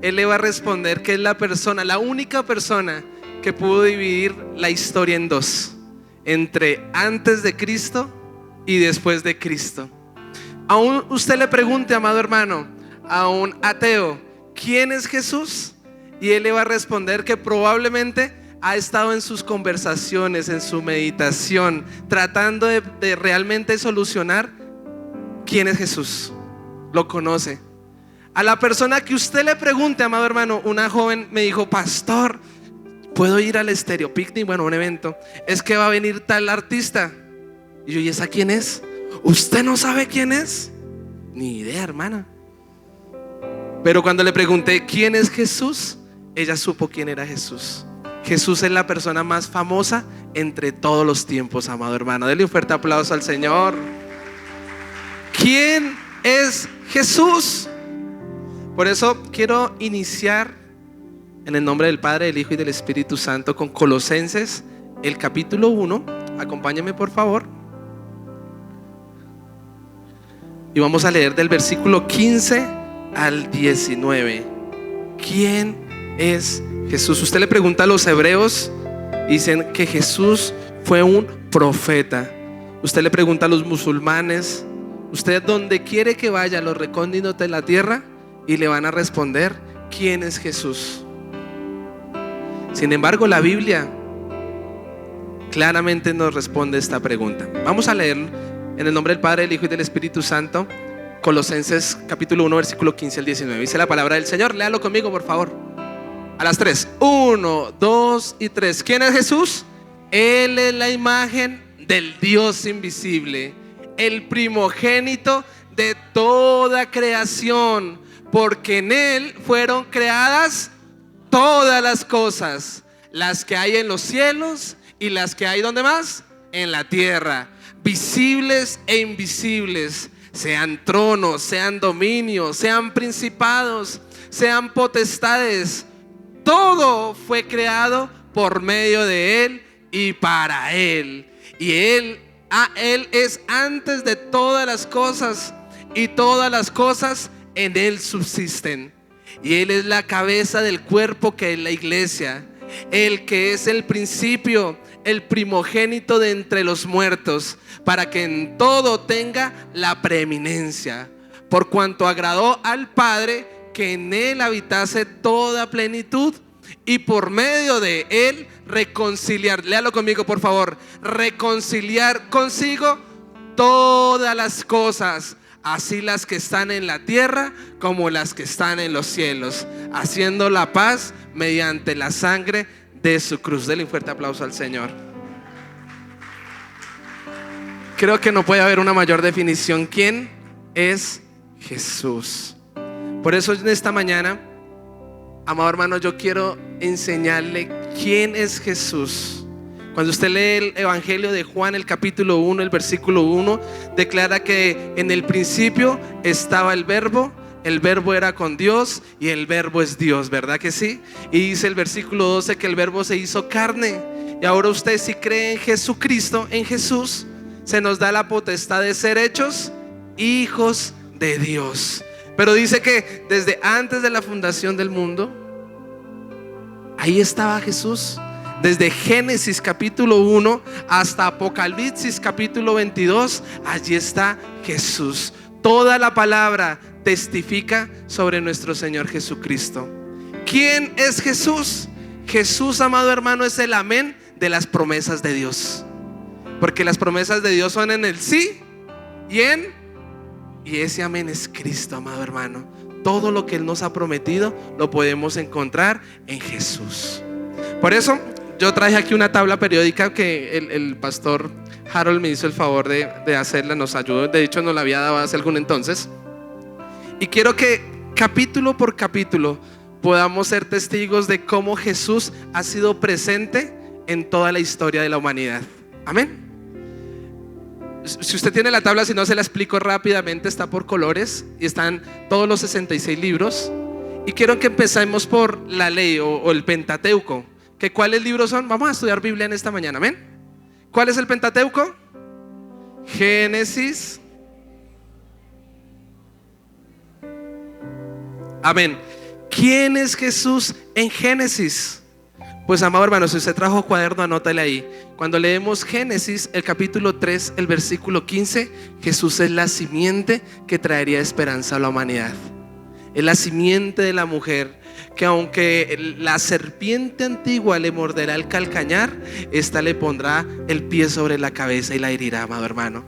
él le va a responder que es la persona, la única persona que pudo dividir la historia en dos, entre antes de Cristo y después de Cristo. Aún usted le pregunte, amado hermano, a un ateo, ¿quién es Jesús? Y él le va a responder que probablemente ha estado en sus conversaciones, en su meditación, tratando de realmente solucionar quién es Jesús. Lo conoce. A la persona que usted le pregunte, amado hermano, una joven me dijo: pastor, ¿puedo ir al Estéreo Picnic? Bueno, un evento. Es que va a venir tal artista. Y yo: ¿y esa quién es? ¿Usted no sabe quién es? Ni idea, hermana. Pero cuando le pregunté quién es Jesús, ella supo quién era Jesús. Jesús es la persona más famosa entre todos los tiempos, amado hermano. Denle un fuerte aplauso al Señor. ¿Quién es Jesús? Por eso quiero iniciar en el nombre del Padre, del Hijo y del Espíritu Santo con Colosenses, el capítulo 1. Acompáñame, por favor. Y vamos a leer del versículo 15 al 19. ¿Quién es Jesús? Usted le pregunta a los hebreos, dicen que Jesús fue un profeta. Usted le pregunta a los musulmanes, usted donde quiere que vaya, a los recónditos de la tierra, y le van a responder: ¿quién es Jesús? Sin embargo, la Biblia claramente nos responde esta pregunta. Vamos a leer en el nombre del Padre, del Hijo y del Espíritu Santo, Colosenses capítulo 1, versículo 15 al 19. Dice la palabra del Señor. Léalo conmigo, por favor. A las 3. 1, 2 y 3. ¿Quién es Jesús? Él es la imagen del Dios invisible, el primogénito de toda creación, porque en Él fueron creadas todas las cosas, las que hay en los cielos y las que hay, ¿dónde más? En la tierra, visibles e invisibles, sean tronos, sean dominios, sean principados, sean potestades. Todo fue creado por medio de Él y para Él. Y Él es antes de todas las cosas, y todas las cosas en Él subsisten. Y Él es la cabeza del cuerpo, que es la iglesia, el que es el principio, el primogénito de entre los muertos, para que en todo tenga la preeminencia, por cuanto agradó al Padre que en Él habitase toda plenitud, y por medio de Él reconciliar, léalo conmigo por favor, reconciliar consigo todas las cosas, así las que están en la tierra como las que están en los cielos, haciendo la paz mediante la sangre de su cruz. Denle un fuerte aplauso al Señor. Creo que no puede haber una mayor definición. ¿Quién es Jesús? Por eso en esta mañana, amado hermano, yo quiero enseñarle quién es Jesús. Cuando usted lee el Evangelio de Juan, el capítulo 1, el versículo 1, declara que en el principio estaba el verbo era con Dios y el verbo es Dios, ¿verdad que sí? Y dice el versículo 12 que el verbo se hizo carne. Y ahora usted, si cree en Jesucristo, en Jesús, se nos da la potestad de ser hechos hijos de Dios. Pero dice que desde antes de la fundación del mundo, ahí estaba Jesús. Desde Génesis capítulo 1 hasta Apocalipsis capítulo 22, allí está Jesús. Toda la palabra testifica sobre nuestro Señor Jesucristo. ¿Quién es Jesús? Jesús, amado hermano, es el amén de las promesas de Dios. Porque las promesas de Dios son en el sí y ese amén es Cristo, amado hermano. Todo lo que Él nos ha prometido lo podemos encontrar en Jesús. Por eso yo traje aquí una tabla periódica que el pastor Harold me hizo el favor de hacerla, nos ayudó. De hecho nos la había dado hace algún entonces. Y quiero que capítulo por capítulo podamos ser testigos de cómo Jesús ha sido presente en toda la historia de la humanidad. Amén. Si usted tiene la tabla, si no se la explico rápidamente, está por colores y están todos los 66 libros. Y quiero que empecemos por la ley o el Pentateuco. ¿Que cuáles libros son? Vamos a estudiar Biblia en esta mañana, amén. ¿Cuál es el Pentateuco? Génesis. Amén. ¿Quién es Jesús en Génesis? Pues amado hermano, si usted trajo cuaderno, anótale ahí. Cuando leemos Génesis, el capítulo 3, el versículo 15, Jesús es la simiente que traería esperanza a la humanidad. Es la simiente de la mujer, que aunque la serpiente antigua le morderá el calcañar, esta le pondrá el pie sobre la cabeza y la herirá, amado hermano.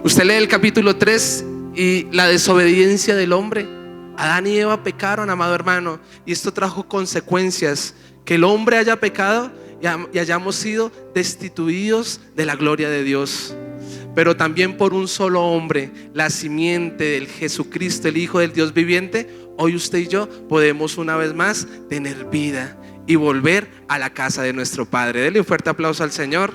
Usted lee el capítulo 3 y la desobediencia del hombre. Adán y Eva pecaron, amado hermano, y esto trajo consecuencias. Que el hombre haya pecado y hayamos sido destituidos de la gloria de Dios. Pero también por un solo hombre, la simiente del Jesucristo, el Hijo del Dios viviente, hoy usted y yo podemos una vez más tener vida y volver a la casa de nuestro Padre. Denle un fuerte aplauso al Señor.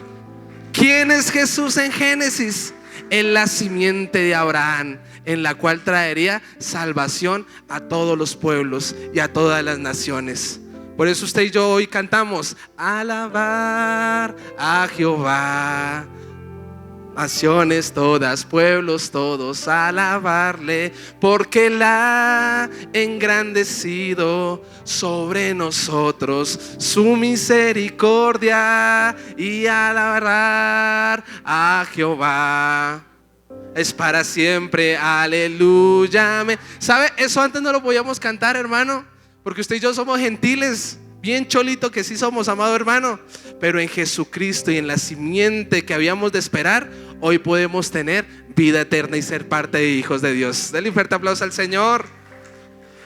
¿Quién es Jesús en Génesis? Es la simiente de Abraham, en la cual traería salvación a todos los pueblos y a todas las naciones. Por eso usted y yo hoy cantamos: alabar a Jehová, naciones todas, pueblos todos, alabarle, porque Él ha engrandecido sobre nosotros su misericordia, y alabar a Jehová es para siempre, aleluya. ¿Sabe? Eso antes no lo podíamos cantar, hermano, porque usted y yo somos gentiles, bien cholito que sí somos, amado hermano. Pero en Jesucristo y en la simiente que habíamos de esperar, hoy podemos tener vida eterna y ser parte de hijos de Dios. Denle un fuerte aplauso al Señor.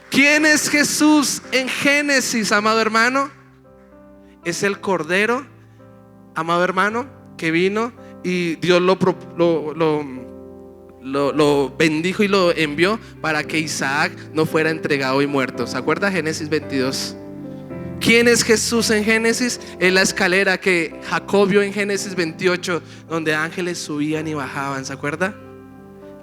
¿Quién es Jesús en Génesis, amado hermano? Es el Cordero, amado hermano, que vino y Dios lo bendijo y lo envió para que Isaac no fuera entregado y muerto. ¿Se acuerda? Génesis 22. ¿Quién es Jesús en Génesis? Es la escalera que Jacob vio en Génesis 28, donde ángeles subían y bajaban. ¿Se acuerda?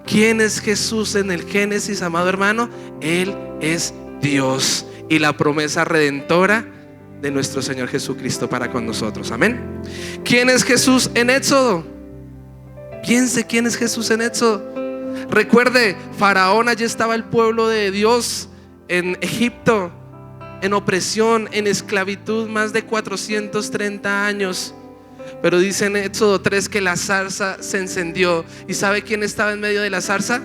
¿Quién es Jesús en el Génesis, amado hermano? Él es Dios y la promesa redentora de nuestro Señor Jesucristo para con nosotros. Amén. ¿Quién es Jesús en Éxodo? Piense quién es Jesús en Éxodo. Recuerde, Faraón, allí estaba el pueblo de Dios en Egipto, en opresión, en esclavitud, más de 430 años. Pero dice en Éxodo 3 que la zarza se encendió. ¿Y sabe quién estaba en medio de la zarza?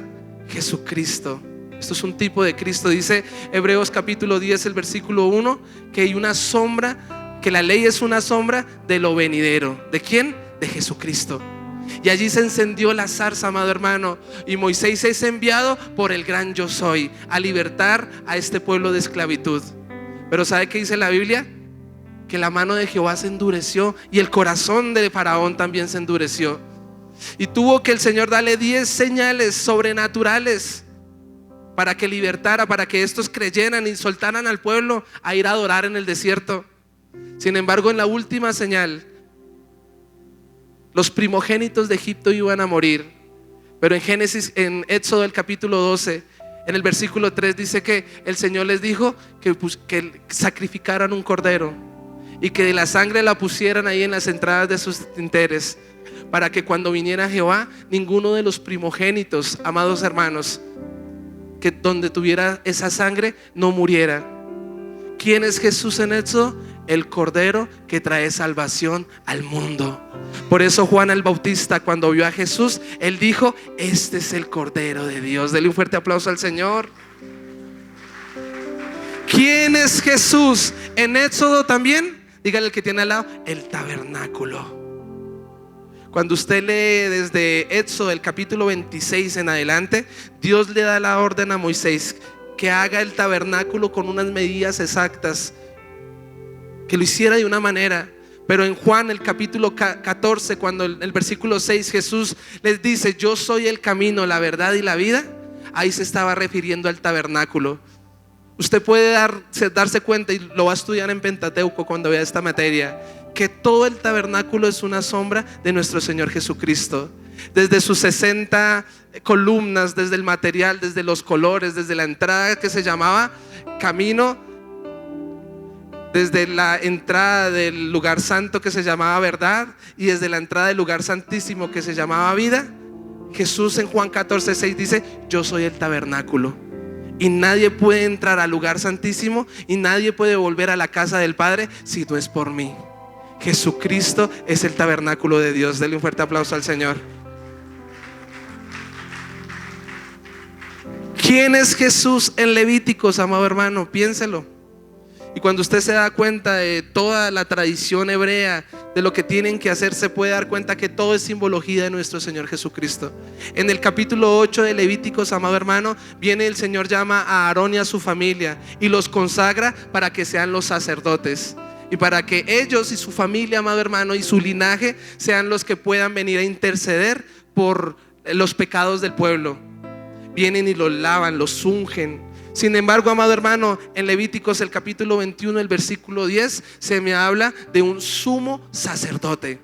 Jesucristo. Esto es un tipo de Cristo. Dice Hebreos capítulo 10, el versículo 1, que hay una sombra, que la ley es una sombra de lo venidero. ¿De quién? De Jesucristo. Y allí se encendió la zarza, amado hermano, y Moisés es enviado por el gran yo soy a libertar a este pueblo de esclavitud. Pero ¿sabe qué dice la Biblia? Que la mano de Jehová se endureció y el corazón de Faraón también se endureció, y tuvo que el Señor darle 10 señales sobrenaturales para que libertara, para que estos creyeran y soltaran al pueblo a ir a adorar en el desierto. Sin embargo, en la última señal, los primogénitos de Egipto iban a morir. Pero en Génesis, en Éxodo el capítulo 12, en el versículo 3 dice que el Señor les dijo que sacrificaran un cordero y que de la sangre la pusieran ahí en las entradas de sus dinteles, para que cuando viniera Jehová, ninguno de los primogénitos, amados hermanos, que donde tuviera esa sangre no muriera. ¿Quién es Jesús en Éxodo? El Cordero que trae salvación al mundo. Por eso Juan el Bautista, cuando vio a Jesús, él dijo: este es el Cordero de Dios. Dele un fuerte aplauso al Señor. ¿Quién es Jesús en Éxodo también? Dígale al que tiene al lado: el tabernáculo. Cuando usted lee desde Éxodo el capítulo 26 en adelante, Dios le da la orden a Moisés que haga el tabernáculo con unas medidas exactas, que lo hiciera de una manera. Pero en Juan el capítulo 14, cuando el versículo 6 Jesús les dice: yo soy el camino, la verdad y la vida, ahí se estaba refiriendo al tabernáculo. Usted puede darse cuenta, y lo va a estudiar en Pentateuco cuando vea esta materia, que todo el tabernáculo es una sombra de nuestro Señor Jesucristo. Desde sus 60 columnas, desde el material, desde los colores, desde la entrada que se llamaba Camino, desde la entrada del lugar santo que se llamaba Verdad, y desde la entrada del lugar santísimo que se llamaba Vida. Jesús en Juan 14:6 dice: yo soy el tabernáculo. Y nadie puede entrar al lugar santísimo y nadie puede volver a la casa del Padre si no es por mí. Jesucristo es el tabernáculo de Dios. Denle un fuerte aplauso al Señor. ¿Quién es Jesús en Levíticos, amado hermano? Piénselo. Y cuando usted se da cuenta de toda la tradición hebrea, de lo que tienen que hacer, se puede dar cuenta que todo es simbología de nuestro Señor Jesucristo. En el capítulo 8 de Levíticos, amado hermano, viene el Señor, llama a Aarón y a su familia y los consagra para que sean los sacerdotes. Y para que ellos y su familia, amado hermano, y su linaje sean los que puedan venir a interceder por los pecados del pueblo. Vienen y los lavan, los ungen. Sin embargo, amado hermano, en Levíticos el capítulo 21, el versículo 10, se me habla de un sumo sacerdote.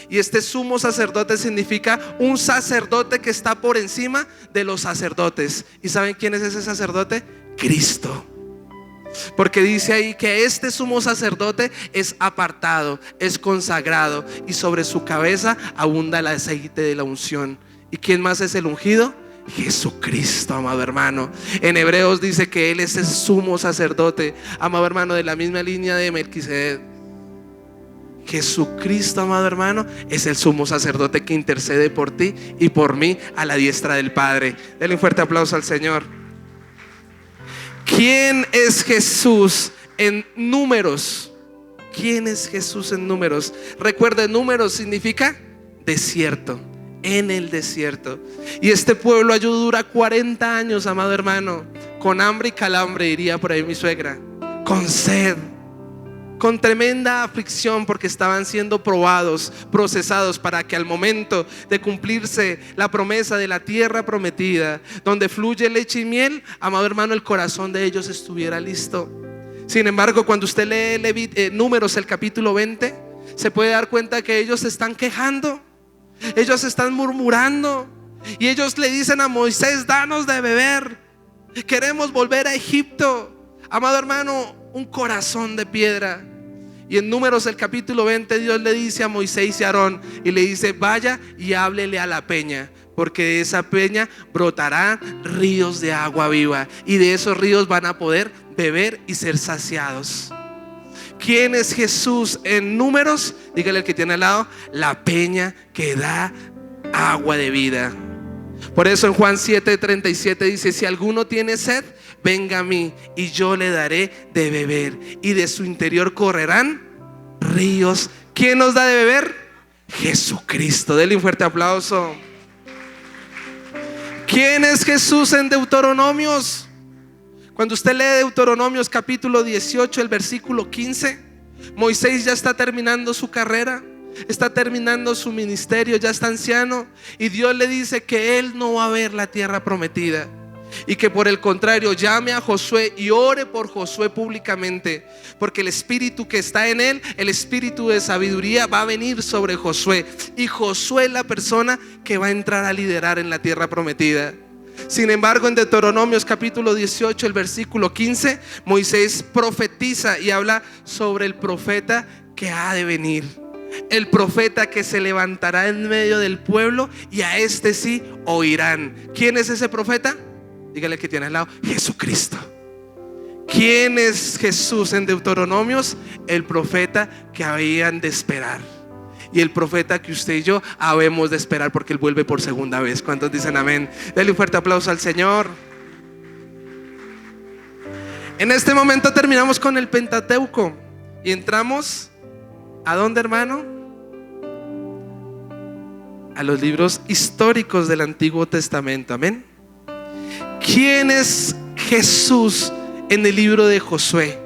Y este sumo sacerdote significa un sacerdote que está por encima de los sacerdotes. ¿Y saben quién es ese sacerdote? Cristo. Porque dice ahí que este sumo sacerdote es apartado, es consagrado, y sobre su cabeza abunda el aceite de la unción. ¿Y quién más es el ungido? Jesucristo, amado hermano. En Hebreos dice que Él es el sumo sacerdote, amado hermano, de la misma línea de Melquisedec. Jesucristo, amado hermano, es el sumo sacerdote que intercede por ti y por mí a la diestra del Padre. Denle un fuerte aplauso al Señor. ¿Quién es Jesús en Números? ¿Quién es Jesús en Números? Recuerden, Números significa desierto. En el desierto. Y este pueblo allí dura 40 años, amado hermano, con hambre y calambre, diría por ahí mi suegra, con sed, con tremenda aflicción, porque estaban siendo probados, procesados, para que al momento de cumplirse la promesa de la tierra prometida, donde fluye leche y miel, amado hermano, el corazón de ellos estuviera listo. Sin embargo, cuando usted lee Números el capítulo 20, se puede dar cuenta que ellos se están quejando. Ellos están murmurando y ellos le dicen a Moisés: danos de beber, queremos volver a Egipto. Amado hermano, un corazón de piedra. Y en Números el capítulo 20, Dios le dice a Moisés y a Aarón, y le dice: vaya y háblele a la peña, porque de esa peña brotarán ríos de agua viva, y de esos ríos van a poder beber y ser saciados. ¿Quién es Jesús en Números? Dígale al que tiene al lado: la peña que da agua de vida. Por eso en Juan 7:37 dice: si alguno tiene sed, venga a mí y yo le daré de beber, y de su interior correrán ríos. ¿Quién nos da de beber? Jesucristo. Denle un fuerte aplauso. ¿Quién es Jesús en Deuteronomios? Cuando usted lee Deuteronomios capítulo 18, el versículo 15, Moisés ya está terminando su carrera, está terminando su ministerio, ya está anciano, y Dios le dice que él no va a ver la tierra prometida, y que por el contrario llame a Josué y ore por Josué públicamente, porque el espíritu que está en él, el espíritu de sabiduría, va a venir sobre Josué, y Josué es la persona que va a entrar a liderar en la tierra prometida. Sin embargo, en Deuteronomios capítulo 18, el versículo 15, Moisés profetiza y habla sobre el profeta que ha de venir, el profeta que se levantará en medio del pueblo, y a este sí oirán. ¿Quién es ese profeta? Dígale que tiene al lado: Jesucristo. ¿Quién es Jesús en Deuteronomios? El profeta que habían de esperar, y el profeta que usted y yo habemos de esperar, porque Él vuelve por segunda vez. ¿Cuántos dicen amén? Denle un fuerte aplauso al Señor. En este momento terminamos con el Pentateuco y entramos ¿a dónde, hermano? A los libros históricos del Antiguo Testamento. Amén. ¿Quién es Jesús en el libro de Josué?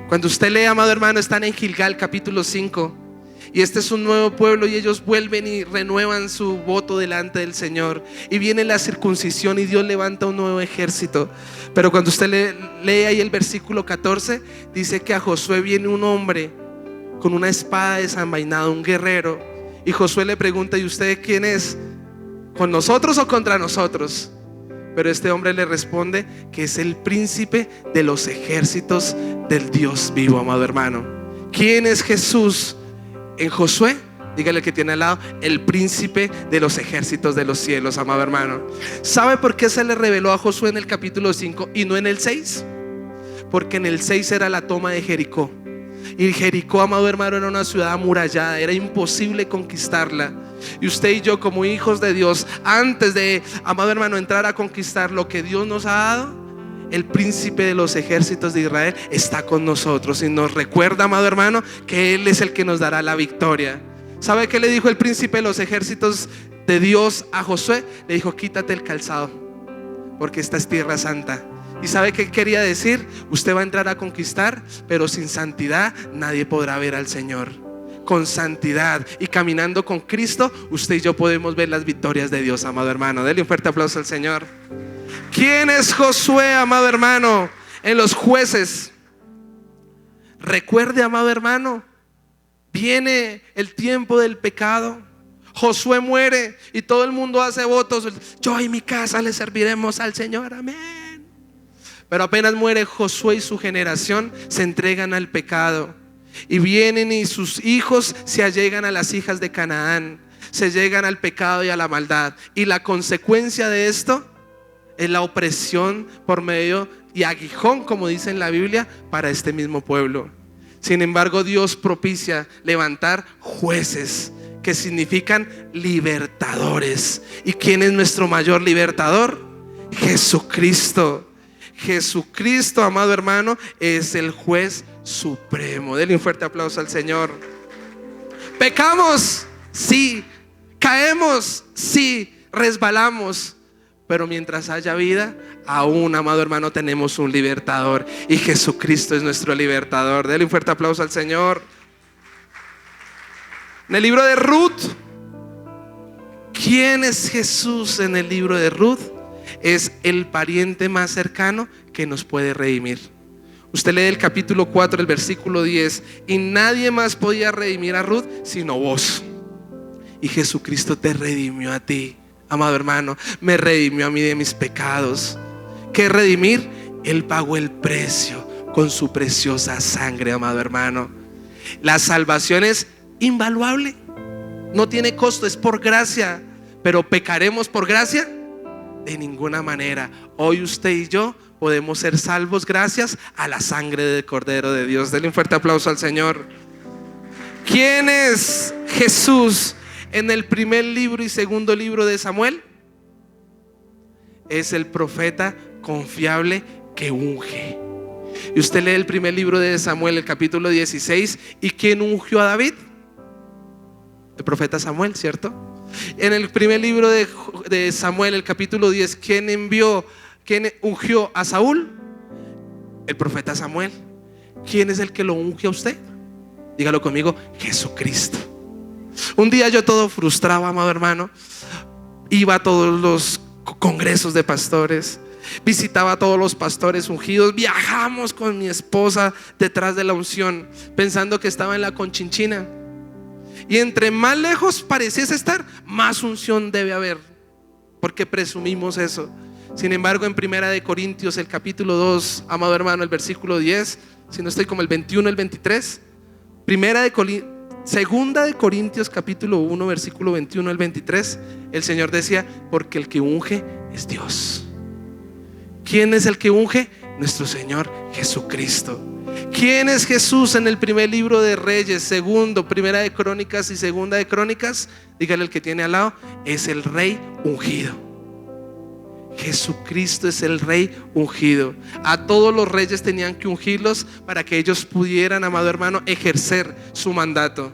Cuando usted lee, amado hermano, están en Gilgal capítulo 5. Y este es un nuevo pueblo, y ellos vuelven y renuevan su voto delante del Señor, y viene la circuncisión y Dios levanta un nuevo ejército. Pero cuando usted lee ahí el versículo 14, dice que a Josué viene un hombre con una espada desenvainada, un guerrero, y Josué le pregunta: ¿y usted quién es? ¿Con nosotros o contra nosotros? Pero este hombre le responde que es el príncipe de los ejércitos del Dios vivo, amado hermano. ¿Quién es Jesús en Josué? Dígale que tiene al lado: el príncipe de los ejércitos de los cielos, amado hermano. ¿Sabe por qué se le reveló a Josué en el capítulo 5 y no en el 6? Porque en el 6 era la toma de Jericó. Y Jericó, amado hermano, era una ciudad amurallada, era imposible conquistarla. Y usted y yo, como hijos de Dios, antes de, amado hermano, entrar a conquistar lo que Dios nos ha dado, el príncipe de los ejércitos de Israel está con nosotros y nos recuerda, amado hermano, que Él es el que nos dará la victoria. ¿Sabe qué le dijo el príncipe de los ejércitos de Dios a Josué? Le dijo: quítate el calzado, porque esta es tierra santa. ¿Y sabe qué quería decir? Usted va a entrar a conquistar, pero sin santidad nadie podrá ver al Señor. Con santidad y caminando con Cristo, usted y yo podemos ver las victorias de Dios, amado hermano. Dele un fuerte aplauso al Señor. ¿Quién es Josué, amado hermano? En los Jueces. Recuerde, amado hermano, viene el tiempo del pecado. Josué muere y todo el mundo hace votos: yo y mi casa le serviremos al Señor, amén. Pero apenas muere Josué y su generación, se entregan al pecado. Y vienen y sus hijos se allegan a las hijas de Canaán, se llegan al pecado y a la maldad. Y la consecuencia de esto es la opresión por medio y aguijón, como dice en la Biblia, para este mismo pueblo. Sin embargo, Dios propicia levantar jueces, que significan libertadores. ¿Y quién es nuestro mayor libertador? Jesucristo. Jesucristo, amado hermano, es el juez supremo. Denle un fuerte aplauso al Señor. Pecamos, sí. Caemos, sí. Resbalamos, pero mientras haya vida, aún, amado hermano, tenemos un libertador, y Jesucristo es nuestro libertador. Denle un fuerte aplauso al Señor. En el libro de Ruth, ¿quién es Jesús en el libro de Ruth? Es el pariente más cercano que nos puede redimir. Usted lee el capítulo 4, el versículo 10: y nadie más podía redimir a Ruth sino vos. Y Jesucristo te redimió a ti, amado hermano. Me redimió a mí de mis pecados. ¿Qué redimir? Él pagó el precio con su preciosa sangre, amado hermano. La salvación es invaluable, no tiene costo, es por gracia. Pero ¿pecaremos por gracia? De ninguna manera. Hoy usted y yo podemos ser salvos gracias a la sangre del Cordero de Dios. Denle un fuerte aplauso al Señor. ¿Quién es Jesús en el primer libro y segundo libro de Samuel? Es el profeta confiable que unge. Y usted lee el primer libro de Samuel, el capítulo 16. ¿Y quién ungió a David? El profeta Samuel, ¿cierto? En el primer libro de Samuel, el capítulo 10, ¿quién ungió a Saúl? El profeta Samuel. ¿Quién es el que lo unge a usted? Dígalo conmigo: Jesucristo. Un día yo, todo frustrado, amado hermano, iba a todos los congresos de pastores, visitaba a todos los pastores ungidos, viajamos con mi esposa detrás de la unción, pensando que estaba en la Conchinchina. Y entre más lejos pareciese estar, más unción debe haber, porque presumimos eso. Sin embargo, en Primera de Corintios, el capítulo 2, amado hermano, el versículo 10, si no estoy como el 21, el 23, Segunda de Corintios, capítulo 1, versículo 21 al 23, el Señor decía: porque el que unge es Dios. ¿Quién es el que unge? Nuestro Señor Jesucristo. ¿Quién es Jesús en el primer libro de Reyes, segundo, Primera de Crónicas y Segunda de Crónicas? Dígale al que tiene al lado: es el Rey ungido. Jesucristo es el Rey ungido. A todos los reyes tenían que ungirlos para que ellos pudieran, amado hermano, ejercer su mandato.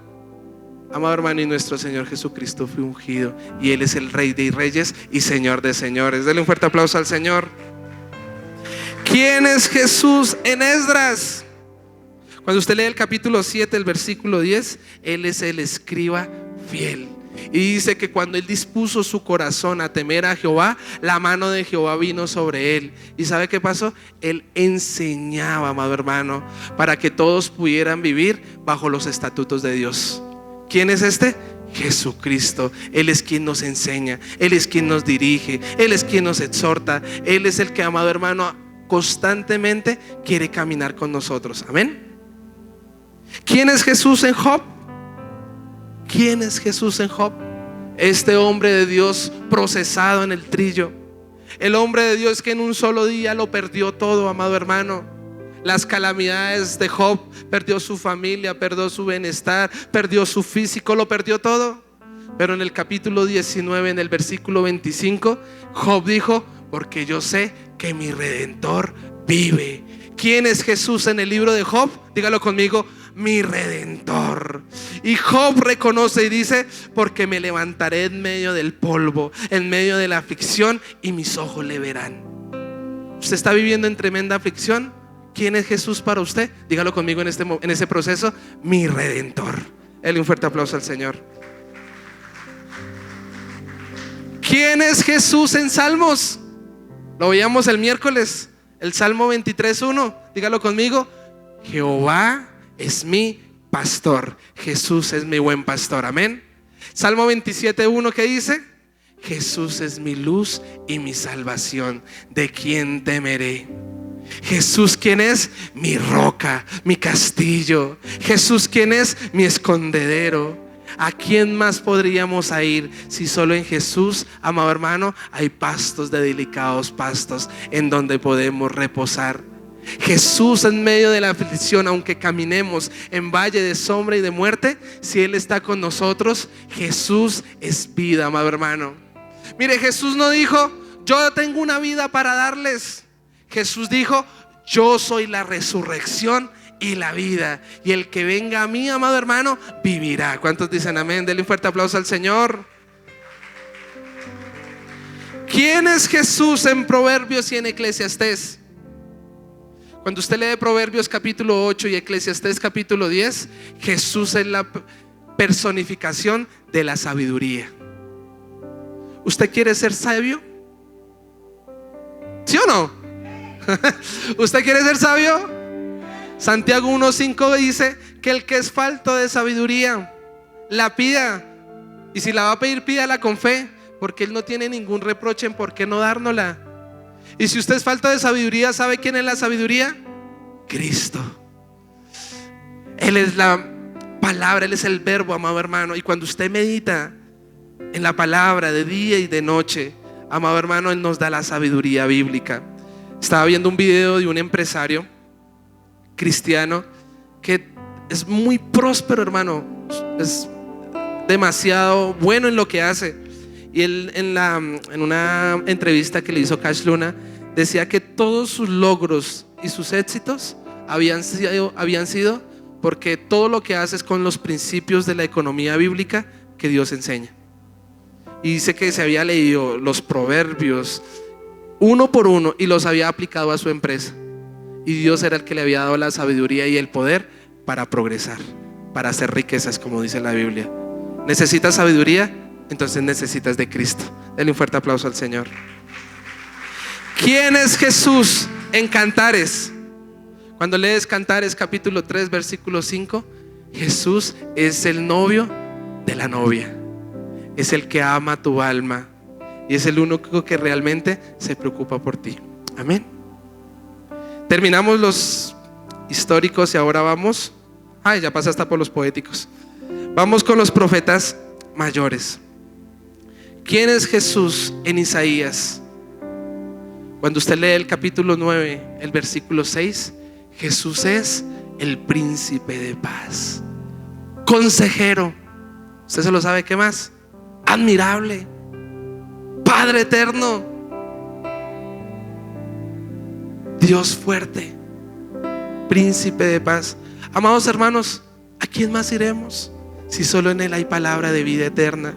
Amado hermano, y nuestro Señor Jesucristo fue ungido, y Él es el Rey de reyes y Señor de señores. Denle un fuerte aplauso al Señor. ¿Quién es Jesús en Esdras? Cuando usted lee el capítulo 7, el versículo 10, Él es el escriba fiel. Y dice que cuando él dispuso su corazón a temer a Jehová, la mano de Jehová vino sobre él. ¿Y sabe qué pasó? Él enseñaba, amado hermano, para que todos pudieran vivir bajo los estatutos de Dios. ¿Quién es este? Jesucristo. Él es quien nos enseña, Él es quien nos dirige, Él es quien nos exhorta. Él es el que, amado hermano, constantemente quiere caminar con nosotros. Amén. ¿Quién es Jesús en Job? ¿Quién es Jesús en Job? Este hombre de Dios procesado en el trillo. El hombre de Dios que en un solo día lo perdió todo, amado hermano. Las calamidades de Job, perdió su familia, perdió su bienestar, perdió su físico, lo perdió todo. Pero en el capítulo 19, en el versículo 25, Job dijo: porque yo sé que mi Redentor vive. ¿Quién es Jesús en el libro de Job? Dígalo conmigo: mi Redentor. Y Job reconoce y dice: porque me levantaré en medio del polvo, en medio de la aflicción, y mis ojos le verán. ¿Usted está viviendo en tremenda aflicción? ¿Quién es Jesús para usted? Dígalo conmigo en ese proceso: mi Redentor. Dele un fuerte aplauso al Señor. ¿Quién es Jesús en Salmos? Lo veíamos el miércoles, el Salmo 23:1. Dígalo conmigo: Jehová es mi pastor, Jesús es mi buen pastor. Amén. Salmo 27:1, ¿qué dice? Jesús es mi luz y mi salvación, ¿de quién temeré? Jesús, ¿quién es? Mi roca, mi castillo. Jesús, ¿quién es? Mi escondedero. ¿A quién más podríamos ir si solo en Jesús, amado hermano, hay pastos de delicados pastos en donde podemos reposar? Jesús en medio de la aflicción, aunque caminemos en valle de sombra y de muerte, si Él está con nosotros, Jesús es vida, amado hermano. Mire, Jesús no dijo: yo tengo una vida para darles. Jesús dijo: yo soy la resurrección y la vida, y el que venga a mí, amado hermano, vivirá. ¿Cuántos dicen amén? Denle un fuerte aplauso al Señor. ¿Quién es Jesús en Proverbios y en Eclesiastés? Cuando usted lee Proverbios capítulo 8 y Eclesiastés capítulo 10, Jesús es la personificación de la sabiduría. ¿Usted quiere ser sabio? ¿Sí o no? ¿Usted quiere ser sabio? Santiago 1:5 dice que el que es falto de sabiduría la pida, y si la va a pedir, pídala con fe, porque Él no tiene ningún reproche en por qué no dárnosla. Y si usted es falta de sabiduría, ¿sabe quién es la sabiduría? Cristo. Él es la palabra, Él es el verbo, amado hermano. Y cuando usted medita en la palabra de día y de noche, amado hermano, Él nos da la sabiduría bíblica. Estaba viendo un video de un empresario cristiano que es muy próspero, hermano. Es demasiado bueno en lo que hace. Y él en una entrevista que le hizo Cash Luna, decía que todos sus logros y sus éxitos habían sido porque todo lo que hace es con los principios de la economía bíblica que Dios enseña. Y dice que se había leído los proverbios uno por uno y los había aplicado a su empresa. Y Dios era el que le había dado la sabiduría y el poder para progresar, para hacer riquezas, como dice la Biblia. ¿Necesitas sabiduría? Entonces necesitas de Cristo. Denle un fuerte aplauso al Señor. ¿Quién es Jesús en Cantares? Cuando lees Cantares capítulo 3 versículo 5, Jesús es el novio de la novia. Es el que ama tu alma y es el único que realmente se preocupa por ti. Amén. Terminamos los históricos y ahora vamos. Ya pasa hasta por los poéticos. Vamos con los profetas mayores. ¿Quién es Jesús en Isaías? Cuando usted lee el capítulo 9, el versículo 6, Jesús es el príncipe de paz, consejero. ¿Usted se lo sabe? ¿Qué más? Admirable, Padre eterno, Dios fuerte, príncipe de paz. Amados hermanos, ¿a quién más iremos? Si solo en Él hay palabra de vida eterna.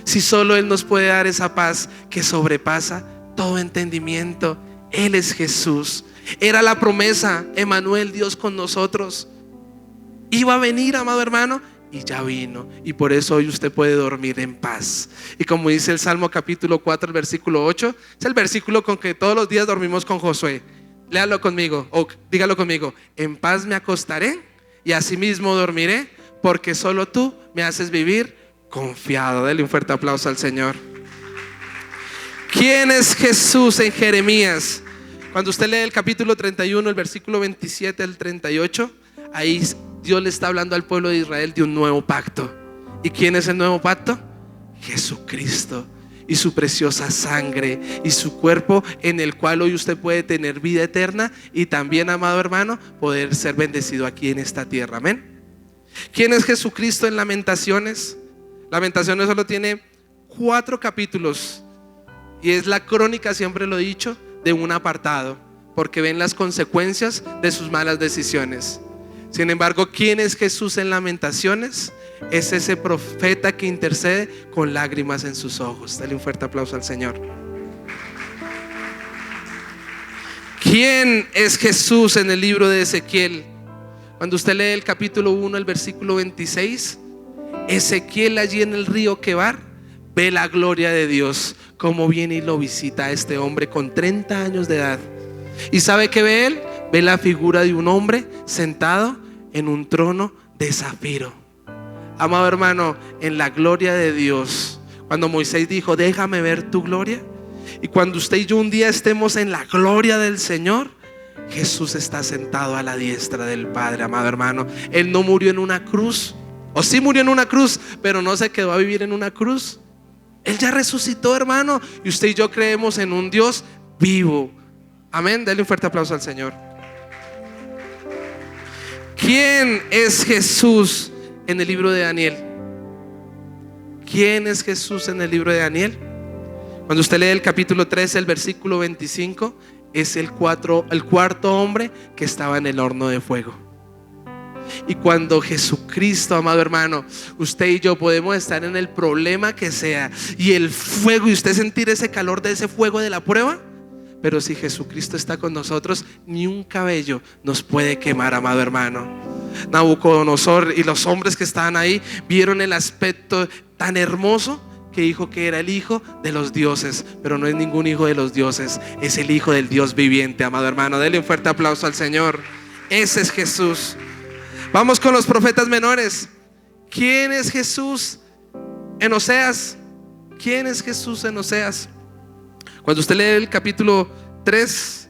Si solo Él nos puede dar esa paz que sobrepasa todo entendimiento. Él es Jesús. Era la promesa, Emmanuel, Dios con nosotros. Iba a venir, amado hermano, y ya vino. Y por eso hoy usted puede dormir en paz. Y como dice el Salmo capítulo 4, el versículo 8, es el versículo con que todos los días dormimos con Josué. Léalo conmigo, o dígalo conmigo: en paz me acostaré y asimismo dormiré, porque solo tú me haces vivir confiado. Dele un fuerte aplauso al Señor. ¿Quién es Jesús en Jeremías? Cuando usted lee el capítulo 31, el versículo 27 al 38, ahí Dios le está hablando al pueblo de Israel de un nuevo pacto. ¿Y quién es el nuevo pacto? Jesucristo y su preciosa sangre y su cuerpo, en el cual hoy usted puede tener vida eterna y también, amado hermano, poder ser bendecido aquí en esta tierra. Amén. ¿Quién es Jesucristo en Lamentaciones? Lamentaciones solo tiene 4 capítulos y es la crónica, siempre lo he dicho, de un apartado, porque ven las consecuencias de sus malas decisiones. Sin embargo, ¿quién es Jesús en Lamentaciones? Es ese profeta que intercede con lágrimas en sus ojos. Dale un fuerte aplauso al Señor. ¿Quién es Jesús en el libro de Ezequiel? Cuando usted lee el capítulo 1, el versículo 26, Ezequiel allí en el río Quebar ve la gloria de Dios, como viene y lo visita a este hombre con 30 años de edad. ¿Y sabe qué ve él? Ve la figura de un hombre sentado en un trono de zafiro. Amado hermano, en la gloria de Dios, cuando Moisés dijo, déjame ver tu gloria, y cuando usted y yo un día estemos en la gloria del Señor, Jesús está sentado a la diestra del Padre. Amado hermano, Él no murió en una cruz, o sí murió en una cruz, pero no se quedó a vivir en una cruz. Él ya resucitó, hermano, y usted y yo creemos en un Dios vivo. Amén. Dale un fuerte aplauso al Señor. ¿Quién es Jesús en el libro de Daniel? ¿Quién es Jesús en el libro de Daniel? Cuando usted lee el capítulo 13, el versículo 25, es el cuarto hombre que estaba en el horno de fuego. Y cuando Jesucristo, amado hermano, usted y yo podemos estar en el problema que sea, y el fuego, y usted sentir ese calor de ese fuego de la prueba, pero si Jesucristo está con nosotros, ni un cabello nos puede quemar, amado hermano. Nabucodonosor y los hombres que estaban ahí vieron el aspecto tan hermoso que dijo que era el hijo de los dioses, pero no es ningún hijo de los dioses, es el hijo del Dios viviente, amado hermano. Dele un fuerte aplauso al Señor. Ese es Jesús. Vamos con los profetas menores. ¿Quién es Jesús en Oseas? ¿Quién es Jesús en Oseas? Cuando usted lee el capítulo 3,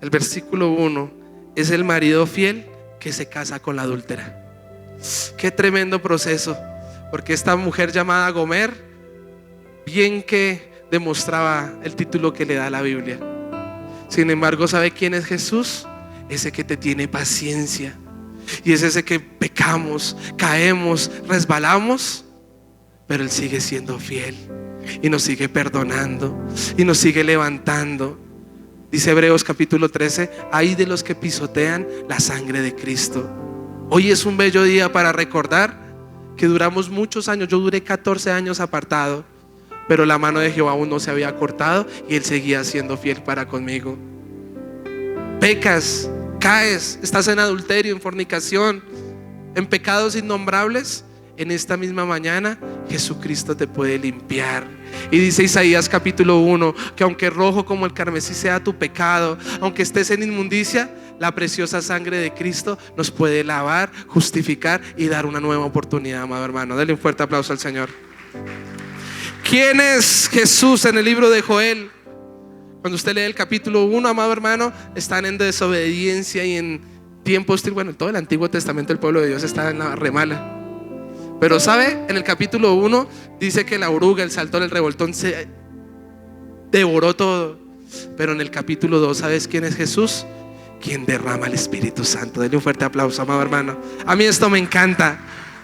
el versículo 1, es el marido fiel que se casa con la adúltera. Qué tremendo proceso, porque esta mujer llamada Gomer, bien que demostraba el título que le da la Biblia. Sin embargo, ¿sabe quién es Jesús? Ese que te tiene paciencia. Y es ese que pecamos, caemos, resbalamos, pero Él sigue siendo fiel y nos sigue perdonando y nos sigue levantando. Dice Hebreos capítulo 13, ay de los que pisotean la sangre de Cristo. Hoy es un bello día para recordar que duramos muchos años. Yo duré 14 años apartado, pero la mano de Jehová aún no se había cortado y Él seguía siendo fiel para conmigo. Pecas, caes, estás en adulterio, en fornicación, en pecados innombrables. En esta misma mañana Jesucristo te puede limpiar. Y dice Isaías capítulo 1 que aunque rojo como el carmesí sea tu pecado, aunque estés en inmundicia, la preciosa sangre de Cristo nos puede lavar, justificar y dar una nueva oportunidad, amado hermano. Dale un fuerte aplauso al Señor. ¿Quién es Jesús en el libro de Joel? Cuando usted lee el capítulo 1, amado hermano, están en desobediencia y en tiempo hostil. Bueno, todo el Antiguo Testamento el pueblo de Dios está en la remala. Pero sabe, en el capítulo 1 dice que la oruga, el saltón, el revoltón se devoró todo. Pero en el capítulo 2, ¿sabes quién es Jesús? Quien derrama el Espíritu Santo. Denle un fuerte aplauso, amado hermano. A mí esto me encanta.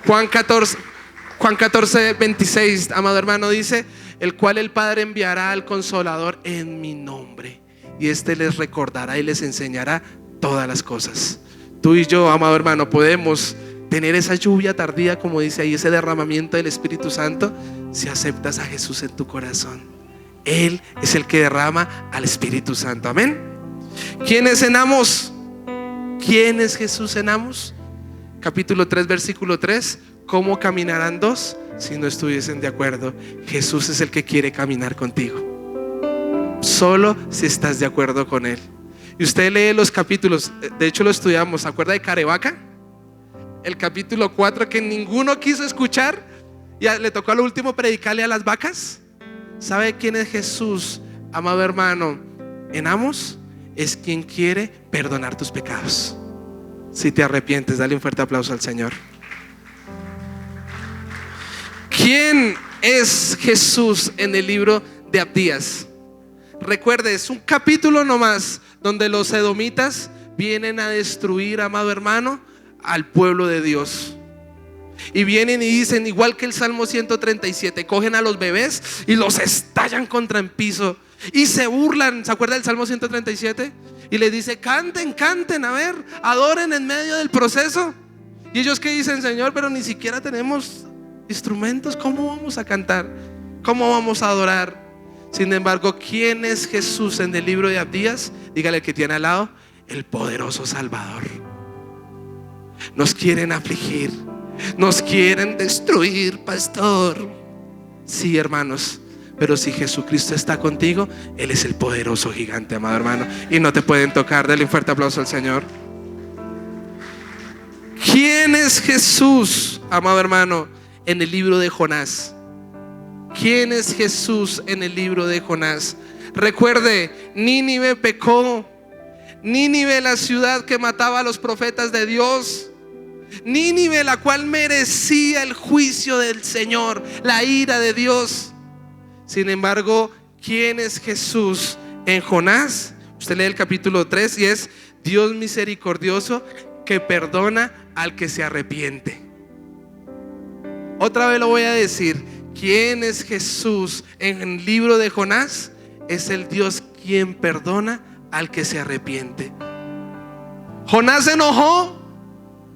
Juan 14, 26, amado hermano, dice: el cual el Padre enviará al Consolador en mi nombre, y este les recordará y les enseñará todas las cosas. Tú y yo, amado hermano, podemos tener esa lluvia tardía, como dice ahí, ese derramamiento del Espíritu Santo, si aceptas a Jesús en tu corazón. Él es el que derrama al Espíritu Santo. Amén. ¿Quién es en Amos? ¿Quién es Jesús en Amos? Capítulo 3, versículo 3. ¿Cómo caminarán dos si no estuviesen de acuerdo? Jesús es el que quiere caminar contigo, solo si estás de acuerdo con Él. Y usted lee los capítulos, de hecho lo estudiamos. ¿Se acuerda de Carevaca? El capítulo 4, que ninguno quiso escuchar y le tocó al último predicarle a las vacas. ¿Sabe quién es Jesús, amado hermano? En Amos es quien quiere perdonar tus pecados. Si te arrepientes, dale un fuerte aplauso al Señor. ¿Quién es Jesús en el libro de Abdías? Recuerde, es un capítulo nomás donde los edomitas vienen a destruir, amado hermano, al pueblo de Dios. Y vienen y dicen, igual que el Salmo 137, cogen a los bebés y los estallan contra el piso y se burlan. ¿Se acuerda del Salmo 137? Y les dice, canten, canten, a ver, adoren en medio del proceso. Y ellos que dicen, Señor, pero ni siquiera tenemos instrumentos, ¿cómo vamos a cantar? ¿Cómo vamos a adorar? Sin embargo, ¿quién es Jesús en el libro de Abdías? Dígale al que tiene al lado, el poderoso Salvador. Nos quieren afligir, nos quieren destruir, pastor. Sí, hermanos, pero si Jesucristo está contigo, Él es el poderoso gigante, amado hermano, y no te pueden tocar. Dale un fuerte aplauso al Señor. ¿Quién es Jesús, amado hermano, en el libro de Jonás? ¿Quién es Jesús en el libro de Jonás? Recuerde, Nínive pecó. Nínive, la ciudad que mataba a los profetas de Dios. Nínive, la cual merecía el juicio del Señor, la ira de Dios. Sin embargo, ¿quién es Jesús en Jonás? Usted lee el capítulo 3 y es Dios misericordioso que perdona al que se arrepiente. Otra vez lo voy a decir. ¿Quién es Jesús en el libro de Jonás? Es el Dios quien perdona al que se arrepiente. Jonás se enojó,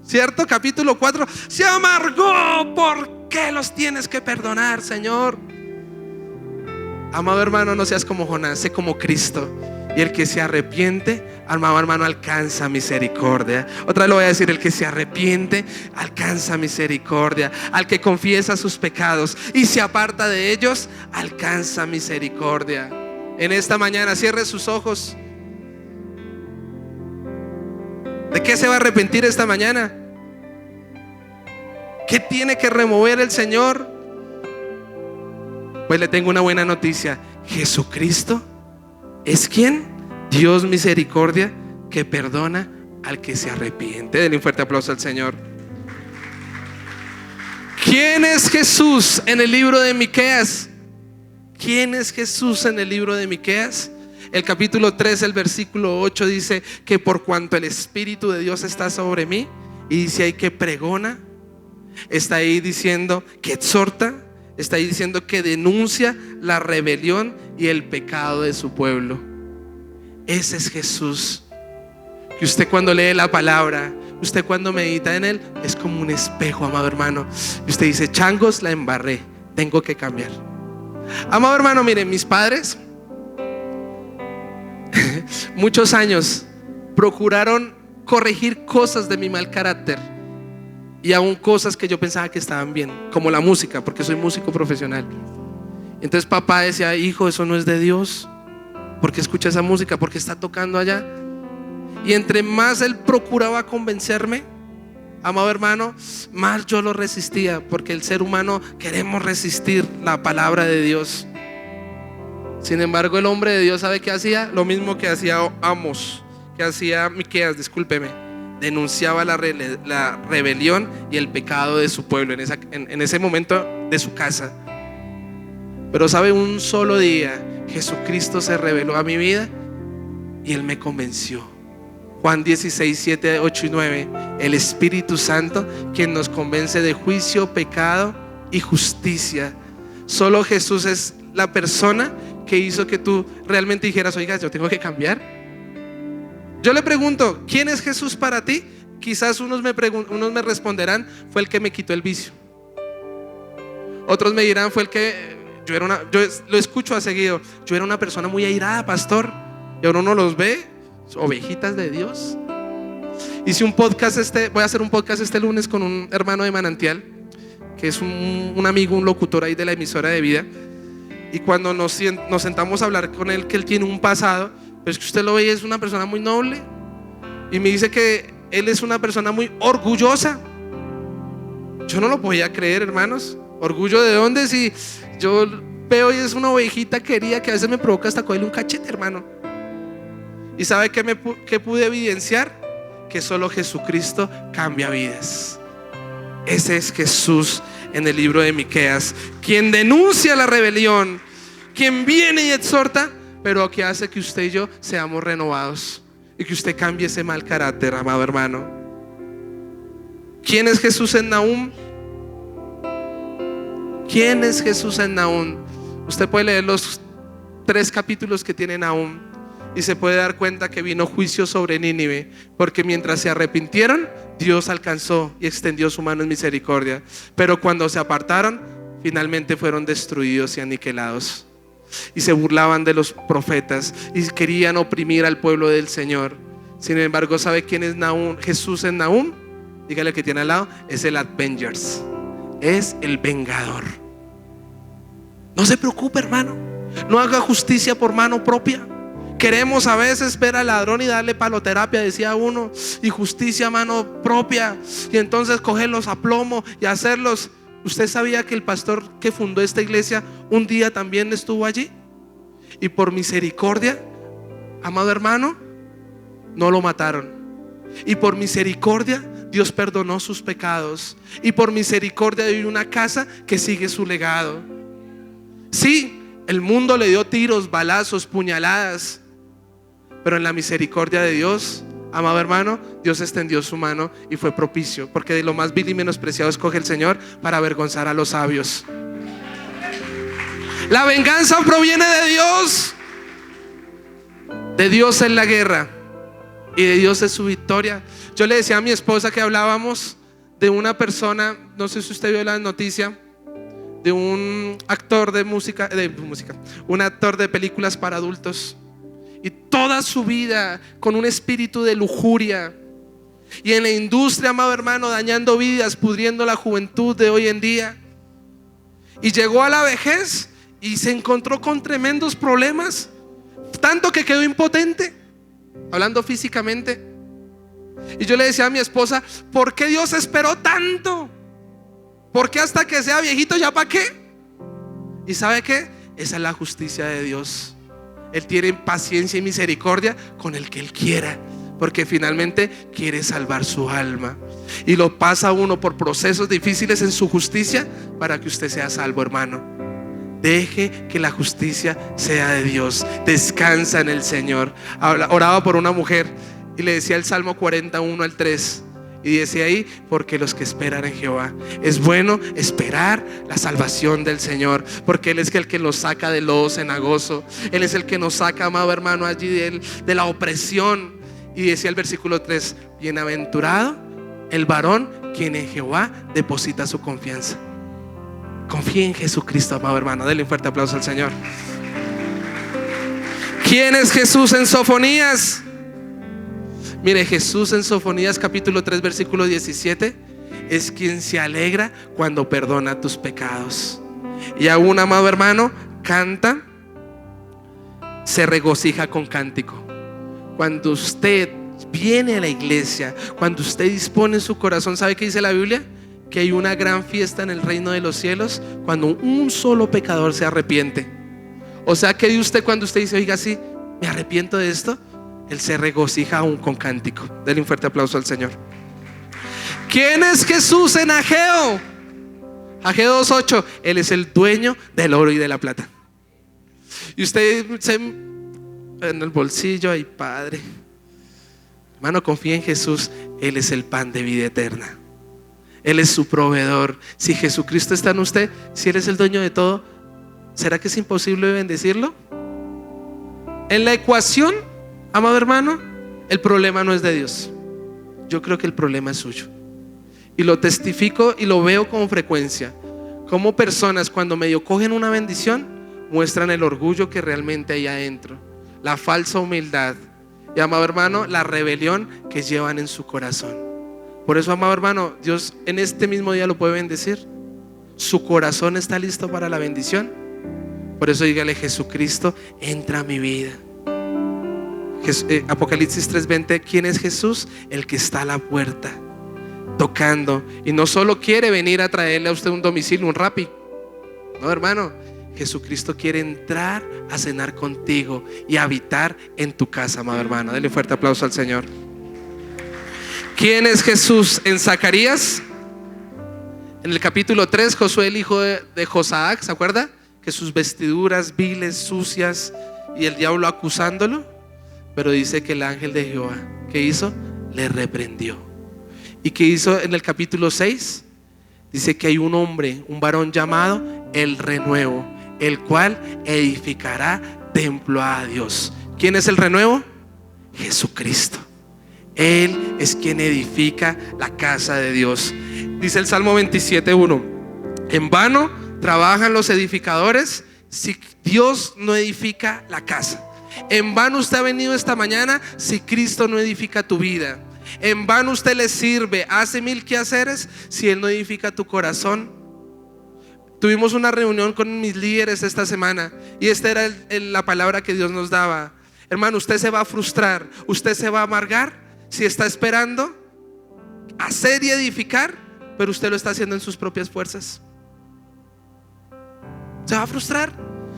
¿cierto? Capítulo 4, se amargó. ¿Por qué los tienes que perdonar, Señor? Amado hermano, no seas como Jonás, sé como Cristo. Y el que se arrepiente, amado hermano, alcanza misericordia. Otra vez lo voy a decir, el que se arrepiente alcanza misericordia. Al que confiesa sus pecados y se aparta de ellos, alcanza misericordia. En esta mañana cierre sus ojos. ¿De qué se va a arrepentir esta mañana? ¿Qué tiene que remover el Señor? Pues le tengo una buena noticia. Jesucristo es quien, Dios misericordia, que perdona al que se arrepiente. Denle un fuerte aplauso al Señor. ¿Quién es Jesús en el libro de Miqueas? ¿Quién es Jesús en el libro de Miqueas? El capítulo 3, el versículo 8 dice que por cuanto el Espíritu de Dios está sobre mí, y dice ahí que pregona, está ahí diciendo que exhorta, está ahí diciendo que denuncia la rebelión y el pecado de su pueblo. Ese es Jesús. Que usted cuando lee la palabra, usted cuando medita en él, es como un espejo, amado hermano. Y usted dice, changos, la embarré, tengo que cambiar. Amado hermano, miren, mis padres muchos años procuraron corregir cosas de mi mal carácter, y aún cosas que yo pensaba que estaban bien, como la música, porque soy músico profesional. Entonces papá decía, hijo, eso no es de Dios. ¿Por qué escucha esa música? ¿Por qué está tocando allá? Y entre más él procuraba convencerme, amado hermano, más yo lo resistía, porque el ser humano queremos resistir la palabra de Dios. Sin embargo, el hombre de Dios, ¿sabe qué hacía? Lo mismo que hacía Amos, que hacía Miqueas, discúlpeme. Denunciaba la rebelión y el pecado de su pueblo en ese momento de su casa. Pero sabe, un solo día Jesucristo se reveló a mi vida y Él me convenció. Juan 16, 7, 8 y 9. El Espíritu Santo, quien nos convence de juicio, pecado y justicia. Solo Jesús es la persona que hizo que tú realmente dijeras, oiga, yo tengo que cambiar. Yo le pregunto, ¿quién es Jesús para ti? Quizás unos me responderán, fue el que me quitó el vicio. Otros me dirán, fue el que yo lo escucho a seguido, yo era una persona muy airada, pastor. Y ahora uno los ve, ovejitas de Dios. Hice un podcast voy a hacer un podcast este lunes con un hermano de Manantial, que es un amigo, un locutor ahí de la emisora de vida. Y cuando nos sentamos a hablar con él, que él tiene un pasado, pues que usted lo ve, es una persona muy noble. Y me dice que él es una persona muy orgullosa. Yo no lo podía creer, hermanos. ¿Orgullo de dónde? Si yo veo y es una ovejita querida que a veces me provoca hasta cogerle un cachete, hermano. ¿Y sabe qué pude evidenciar? Que solo Jesucristo cambia vidas. Ese es Jesús en el libro de Miqueas, quien denuncia la rebelión, quien viene y exhorta, pero que hace que usted y yo seamos renovados y que usted cambie ese mal carácter, amado hermano. ¿Quién es Jesús en Nahum? ¿Quién es Jesús en Nahum? Usted puede leer los 3 capítulos que tiene Nahum y se puede dar cuenta que vino juicio sobre Nínive, porque mientras se arrepintieron, Dios alcanzó y extendió su mano en misericordia, pero cuando se apartaron, finalmente fueron destruidos y aniquilados. Y se burlaban de los profetas y querían oprimir al pueblo del Señor. Sin embargo, ¿sabe quién es Nahum? Jesús en Nahum, dígale que tiene al lado, es el Avengers, es el vengador. No se preocupe, hermano, no haga justicia por mano propia. Queremos a veces ver al ladrón y darle paloterapia, decía uno, y justicia a mano propia, y entonces cogerlos a plomo y hacerlos. ¿Usted sabía que el pastor que fundó esta iglesia un día también estuvo allí? Y por misericordia, amado hermano, no lo mataron. Y por misericordia Dios perdonó sus pecados. Y por misericordia hay una casa que sigue su legado. Sí, el mundo le dio tiros, balazos, puñaladas, pero en la misericordia de Dios, amado hermano, Dios extendió su mano y fue propicio, porque de lo más vil y menospreciado escoge el Señor para avergonzar a los sabios. La venganza proviene de Dios. De Dios es la guerra y de Dios es su victoria. Yo le decía a mi esposa que hablábamos de una persona, no sé si usted vio la noticia, de un actor de música, un actor de películas para adultos, y toda su vida con un espíritu de lujuria, y en la industria, amado hermano, dañando vidas, pudriendo la juventud de hoy en día, y llegó a la vejez y se encontró con tremendos problemas, tanto que quedó impotente, hablando físicamente. Y yo le decía a mi esposa, ¿por qué Dios esperó tanto? ¿Por qué hasta que sea viejito ya para qué? ¿Y sabe qué? Esa es la justicia de Dios. Él tiene paciencia y misericordia con el que Él quiera, porque finalmente quiere salvar su alma. Y lo pasa uno por procesos difíciles en su justicia para que usted sea salvo, hermano. Deje que la justicia sea de Dios. Descansa en el Señor. Oraba por una mujer y le decía el Salmo 41 al 3. Y decía ahí, porque los que esperan en Jehová, es bueno esperar la salvación del Señor, porque Él es el que nos saca del lodo cenagoso. Él es el que nos saca, amado hermano, allí de la opresión. Y decía el versículo 3, bienaventurado el varón quien en Jehová deposita su confianza. Confíe en Jesucristo, amado hermano. Denle un fuerte aplauso al Señor. ¿Quién es Jesús en Sofonías? Mire, Jesús en Sofonías capítulo 3 versículo 17 es quien se alegra cuando perdona tus pecados. Y aún, amado hermano, canta, se regocija con cántico. Cuando usted viene a la iglesia, cuando usted dispone su corazón, ¿sabe qué dice la Biblia? Que hay una gran fiesta en el reino de los cielos cuando un solo pecador se arrepiente. O sea que usted, cuando usted dice, oiga, sí, me arrepiento de esto, Él se regocija aún con cántico. Denle un fuerte aplauso al Señor. ¿Quién es Jesús en Ageo? Ageo 2:8. Él es el dueño del oro y de la plata. Y usted en el bolsillo, ay Padre, hermano, confía en Jesús. Él es el pan de vida eterna. Él es su proveedor. Si Jesucristo está en usted, si Él es el dueño de todo, ¿será que es imposible bendecirlo? En la ecuación, amado hermano, el problema no es de Dios. Yo creo que el problema es suyo. Y lo testifico y lo veo con frecuencia. Como personas, cuando medio cogen una bendición, muestran el orgullo que realmente hay adentro, la falsa humildad y, amado hermano, la rebelión que llevan en su corazón. Por eso, amado hermano, Dios en este mismo día lo puede bendecir. Su corazón está listo para la bendición. Por eso dígale, Jesucristo, entra a mi vida. Apocalipsis 3:20. ¿Quién es Jesús? El que está a la puerta tocando, y no solo quiere venir a traerle a usted un domicilio, un Rappi. No, hermano, Jesucristo quiere entrar a cenar contigo y habitar en tu casa, amado hermano. Dele fuerte aplauso al Señor. ¿Quién es Jesús en Zacarías? En el capítulo 3, Josué, el hijo de Josac, ¿se acuerda? Que sus vestiduras viles, sucias, y el diablo acusándolo. Pero dice que el ángel de Jehová, ¿qué hizo? Le reprendió. ¿Y qué hizo en el capítulo 6? Dice que hay un hombre, un varón llamado el renuevo, el cual edificará templo a Dios. ¿Quién es el renuevo? Jesucristo. Él es quien edifica la casa de Dios. Dice el Salmo 27:1: en vano trabajan los edificadores si Dios no edifica la casa. En vano usted ha venido esta mañana si Cristo no edifica tu vida. En vano usted le sirve, hace mil quehaceres si Él no edifica tu corazón. Tuvimos una reunión con mis líderes esta semana y esta era la palabra que Dios nos daba. Hermano, usted se va a frustrar, usted se va a amargar si está esperando hacer y edificar, pero usted lo está haciendo en sus propias fuerzas. Se va a frustrar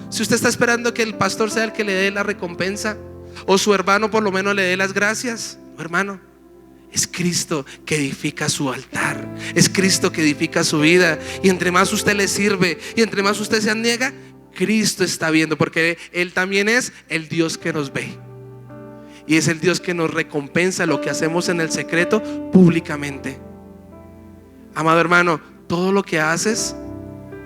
si usted está esperando que el pastor sea el que le dé la recompensa, o su hermano por lo menos le dé las gracias. No, hermano, es Cristo que edifica su altar, es Cristo que edifica su vida. Y entre más usted le sirve y entre más usted se aniega, Cristo está viendo, porque Él también es el Dios que nos ve. Y es el Dios que nos recompensa lo que hacemos en el secreto públicamente. Amado hermano, todo lo que haces,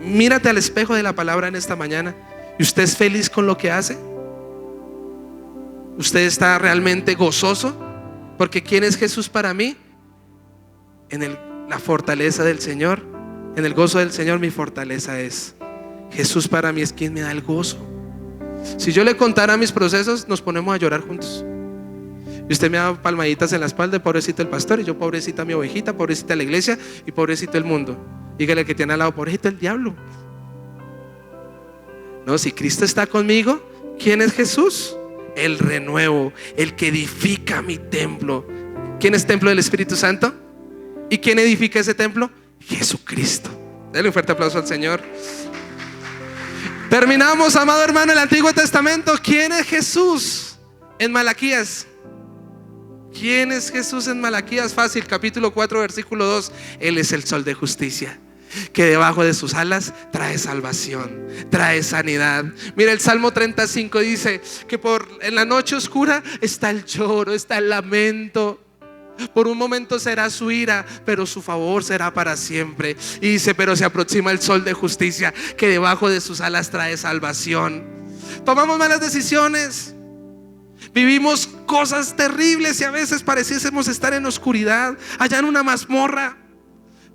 mírate al espejo de la palabra en esta mañana. ¿Y usted es feliz con lo que hace? ¿Usted está realmente gozoso? Porque ¿quién es Jesús para mí? La fortaleza del Señor, en el gozo del Señor mi fortaleza es. Jesús para mí es quien me da el gozo. Si yo le contara mis procesos, nos ponemos a llorar juntos. Y usted me da palmaditas en la espalda, pobrecito el pastor, y yo pobrecita mi ovejita, pobrecita la iglesia y pobrecito el mundo. Dígale que tiene al lado, pobrecito el diablo. No, si Cristo está conmigo, ¿quién es Jesús? El renuevo, el que edifica mi templo. ¿Quién es templo del Espíritu Santo? ¿Y quién edifica ese templo? Jesucristo. Dale un fuerte aplauso al Señor. Terminamos, amado hermano, el Antiguo Testamento. ¿Quién es Jesús? En Malaquías. ¿Quién es Jesús en Malaquías? Fácil, capítulo 4, versículo 2. Él es el sol de justicia, que debajo de sus alas trae salvación, trae sanidad. Mira, el Salmo 35 dice que en la noche oscura está el lloro, está el lamento. Por un momento será su ira, pero su favor será para siempre. Y dice, pero se aproxima el sol de justicia, que debajo de sus alas trae salvación. Tomamos malas decisiones, vivimos cosas terribles y a veces pareciésemos estar en oscuridad, allá en una mazmorra.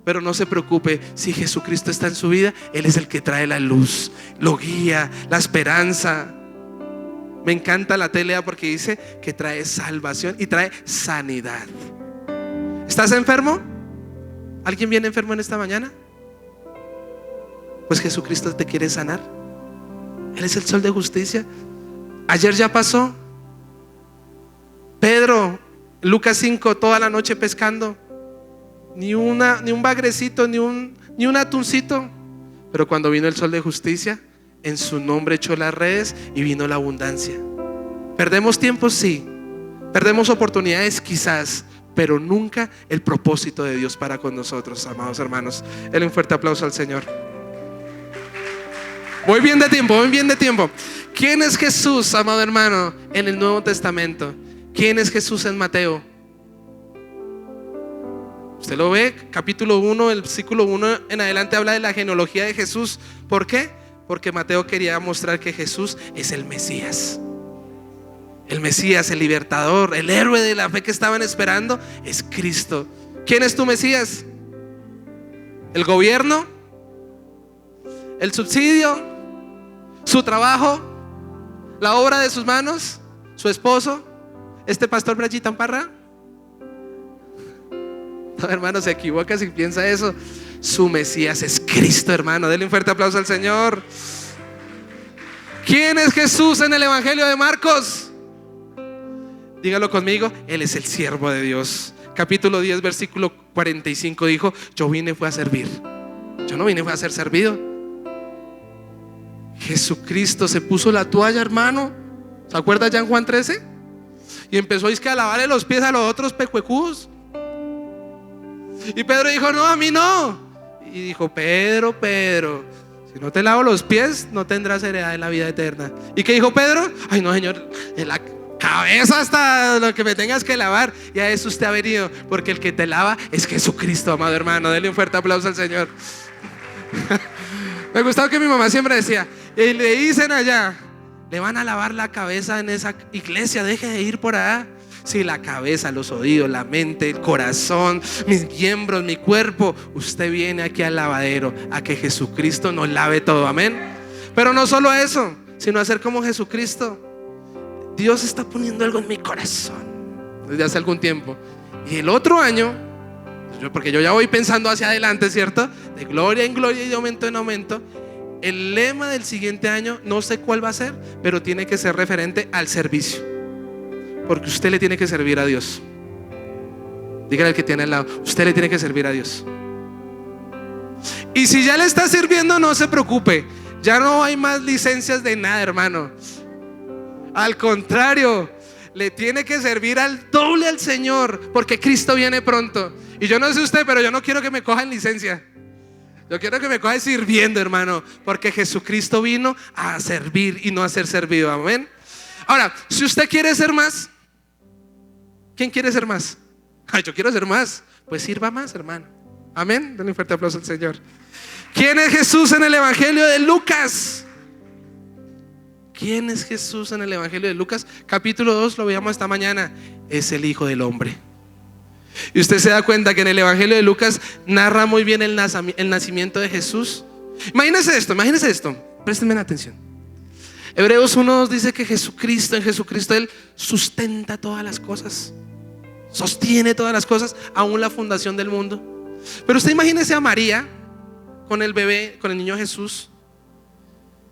Pero no se preocupe, si Jesucristo está en su vida, Él es el que trae la luz, lo guía, la esperanza. Me encanta la telea porque dice que trae salvación y trae sanidad. ¿Estás enfermo? ¿Alguien viene enfermo en esta mañana? Pues Jesucristo te quiere sanar. Él es el sol de justicia. Ayer ya pasó. Pedro, Lucas 5, toda la noche pescando. Ni un bagrecito, ni un atuncito. Pero cuando vino el sol de justicia, en su nombre echó las redes y vino la abundancia. Perdemos tiempo, sí. Perdemos oportunidades, quizás, pero nunca el propósito de Dios para con nosotros, amados hermanos. Denle un fuerte aplauso al Señor. Voy bien de tiempo. ¿Quién es Jesús, amado hermano, en el Nuevo Testamento? ¿Quién es Jesús en Mateo? Usted lo ve, capítulo 1, el versículo 1 en adelante habla de la genealogía de Jesús. ¿Por qué? Porque Mateo quería mostrar que Jesús es el Mesías. El Mesías, el libertador, el héroe de la fe que estaban esperando es Cristo. ¿Quién es tu Mesías? ¿El gobierno? ¿El subsidio? ¿Su trabajo? ¿La obra de sus manos? ¿Su esposo? ¿Este pastor Brayitán Parra? No, hermano, se equivoca si piensa eso. Su Mesías es Cristo, hermano. Denle un fuerte aplauso al Señor. ¿Quién es Jesús en el Evangelio de Marcos? Dígalo conmigo, Él es el siervo de Dios. Capítulo 10, versículo 45 dijo: yo fue a servir. Yo no fue a ser servido. Jesucristo se puso la toalla, hermano. ¿Se acuerda ya en Juan 13? Y empezó a lavarle los pies a los otros pecuecús. Y Pedro dijo: no, a mí no. y dijo: Pedro, Pedro, si no te lavo los pies, no tendrás heredad en la vida eterna. ¿Y qué dijo Pedro? Ay, no, Señor, en la cabeza hasta lo que me tengas que lavar. Y a eso usted ha venido, porque el que te lava es Jesucristo, amado hermano. Denle un fuerte aplauso al Señor. Me gustaba que mi mamá siempre decía: y le dicen allá, le van a lavar la cabeza en esa iglesia, deje de ir por allá. Sí, la cabeza, los oídos, la mente, el corazón, mis miembros, mi cuerpo. Usted viene aquí al lavadero a que Jesucristo nos lave todo, amén. Pero no solo eso, sino a ser como Jesucristo. Dios está poniendo algo en mi corazón desde hace algún tiempo. Y el otro año, porque yo ya voy pensando hacia adelante, ¿cierto? De gloria en gloria y de aumento en aumento. El lema del siguiente año, no sé cuál va a ser, pero tiene que ser referente al servicio. Porque usted le tiene que servir a Dios. Dígale al que tiene al lado: usted le tiene que servir a Dios. Y si ya le está sirviendo, no se preocupe. Ya no hay más licencias de nada, hermano. Al contrario, le tiene que servir al doble al Señor, porque Cristo viene pronto. Y yo no sé usted, pero yo no quiero que me cojan licencia. Yo quiero que me cojan sirviendo, hermano, porque Jesucristo vino a servir y no a ser servido, amén. Ahora, si usted quiere ser más, ¿quién quiere ser más? Ay, yo quiero ser más. Pues sirva más, hermano. Amén. Denle un fuerte aplauso al Señor. ¿Quién es Jesús en el Evangelio de Lucas? ¿Quién es Jesús en el Evangelio de Lucas? Capítulo 2, lo veíamos esta mañana. Es el Hijo del Hombre. Y usted se da cuenta que en el Evangelio de Lucas narra muy bien el nacimiento de Jesús. Imagínense esto, préstenme atención. Hebreos 1:2 dice que en Jesucristo Él sustenta todas las cosas, sostiene todas las cosas, aún la fundación del mundo. Pero usted imagínese a María con el bebé, con el niño Jesús,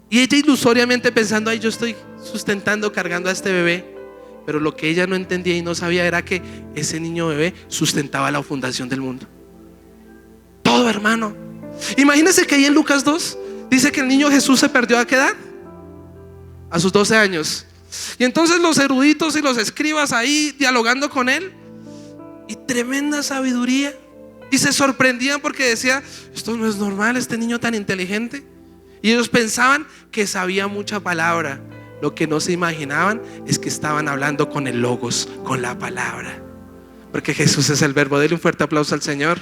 y ella ilusoriamente pensando: ay, yo estoy sustentando, cargando a este bebé. Pero lo que ella no entendía y no sabía era que ese niño bebé sustentaba la fundación del mundo. Todo, hermano. Imagínese que ahí en Lucas 2 dice que el niño Jesús se perdió. ¿A qué edad? A sus 12 años. Y entonces los eruditos y los escribas ahí dialogando con él, y tremenda sabiduría. Y se sorprendían porque decía: esto no es normal, este niño tan inteligente. Y ellos pensaban que sabía mucha palabra. Lo que no se imaginaban es que estaban hablando con el Logos, con la palabra. Porque Jesús es el verbo. Denle un fuerte aplauso al Señor.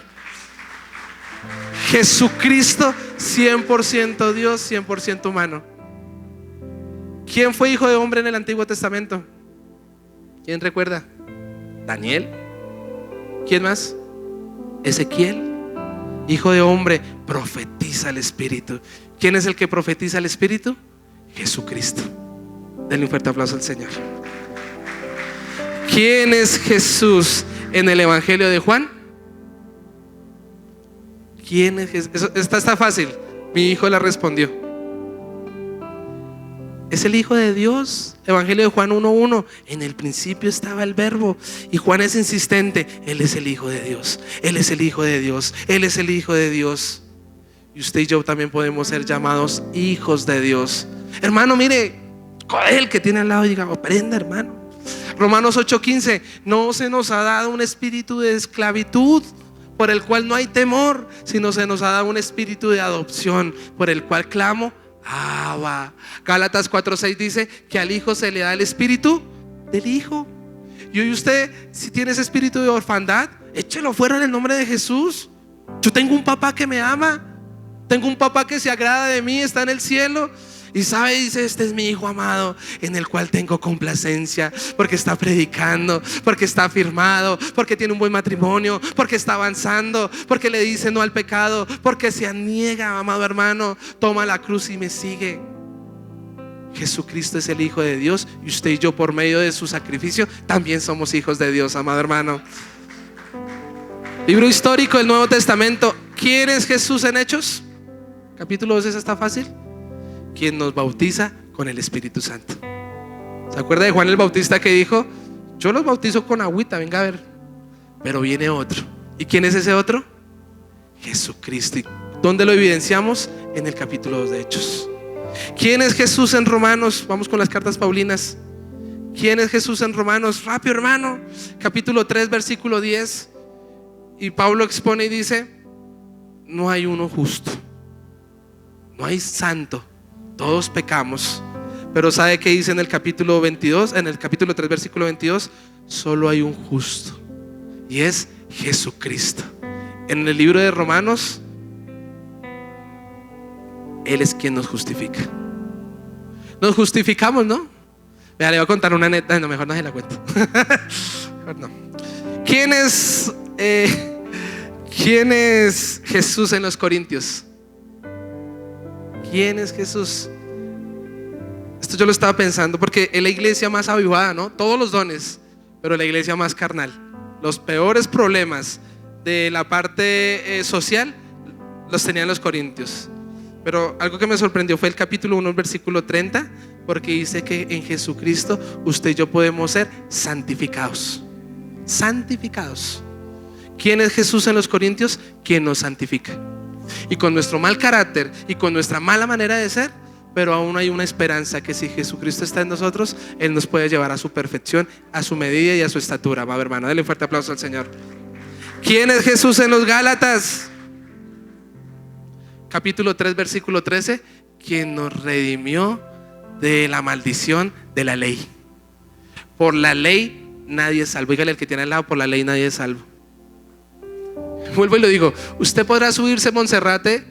Jesucristo 100% Dios, 100% humano. ¿Quién fue hijo de hombre en el Antiguo Testamento? ¿Quién recuerda? Daniel. ¿Quién más? Ezequiel. Hijo de hombre, profetiza el Espíritu. ¿Quién es el que profetiza el Espíritu? Jesucristo. Denle un fuerte aplauso al Señor. ¿Quién es Jesús en el Evangelio de Juan? ¿Quién es Jesús? Esta está fácil. Mi hijo la respondió. Es el Hijo de Dios. Evangelio de Juan 1:1. En el principio estaba el Verbo. Y Juan es insistente: Él es el Hijo de Dios. Él es el Hijo de Dios. Él es el Hijo de Dios. Y usted y yo también podemos ser llamados hijos de Dios. Hermano, mire, el que tiene al lado, diga: aprenda, hermano. Romanos 8:15. No se nos ha dado un espíritu de esclavitud por el cual no hay temor, sino se nos ha dado un espíritu de adopción por el cual clamo: Abba. Gálatas 4:6 dice que al Hijo se le da el espíritu del Hijo. Y hoy usted, si tiene ese espíritu de orfandad, échelo fuera en el nombre de Jesús. Yo tengo un papá que me ama. Tengo un papá que se agrada de mí, está en el cielo. Y sabe, dice: este es mi hijo amado, en el cual tengo complacencia, porque está predicando, porque está afirmado, porque tiene un buen matrimonio, porque está avanzando, porque le dice no al pecado, porque se aniega, amado hermano, toma la cruz y me sigue. Jesucristo es el Hijo de Dios, y usted y yo, por medio de su sacrificio, también somos hijos de Dios, amado hermano. Libro histórico del Nuevo Testamento. ¿Quién es Jesús en Hechos? Capítulo 2, esa está fácil. Quien nos bautiza con el Espíritu Santo. ¿Se acuerda de Juan el Bautista que dijo: yo los bautizo con agüita, venga a ver, pero viene otro? ¿Y quién es ese otro? Jesucristo. ¿Y dónde lo evidenciamos? En el capítulo 2 de Hechos. ¿Quién es Jesús en Romanos? Vamos con las cartas paulinas. ¿Quién es Jesús en Romanos? Rápido, hermano. Capítulo 3, versículo 10. Y Pablo expone y dice: no hay uno justo, no hay santo, todos pecamos. Pero ¿sabe qué dice en el capítulo 22? En el capítulo 3, versículo 22, solo hay un justo, y es Jesucristo. En el libro de Romanos, Él es quien nos justifica. Nos justificamos, ¿no? Vea, le voy a contar una neta. No, mejor no se la cuento. Mejor no. ¿Quién es Jesús en los Corintios? ¿Quién es Jesús? Esto yo lo estaba pensando porque es la iglesia más avivada, ¿no? Todos los dones, pero la iglesia más carnal. Los peores problemas de la parte social los tenían los corintios. Pero algo que me sorprendió fue el capítulo 1, versículo 30, porque dice que en Jesucristo usted y yo podemos ser santificados. Santificados. ¿Quién es Jesús en los Corintios? Quien nos santifica. Y con nuestro mal carácter y con nuestra mala manera de ser, pero aún hay una esperanza que si Jesucristo está en nosotros, Él nos puede llevar a su perfección, a su medida y a su estatura. Va, hermano, dale un fuerte aplauso al Señor. ¿Quién es Jesús en los Gálatas? Capítulo 3, versículo 13, quien nos redimió de la maldición de la ley. Por la ley nadie es salvo. Dígale al que tiene al lado, por la ley nadie es salvo. Vuelvo y lo digo, usted podrá subirse a Monserrate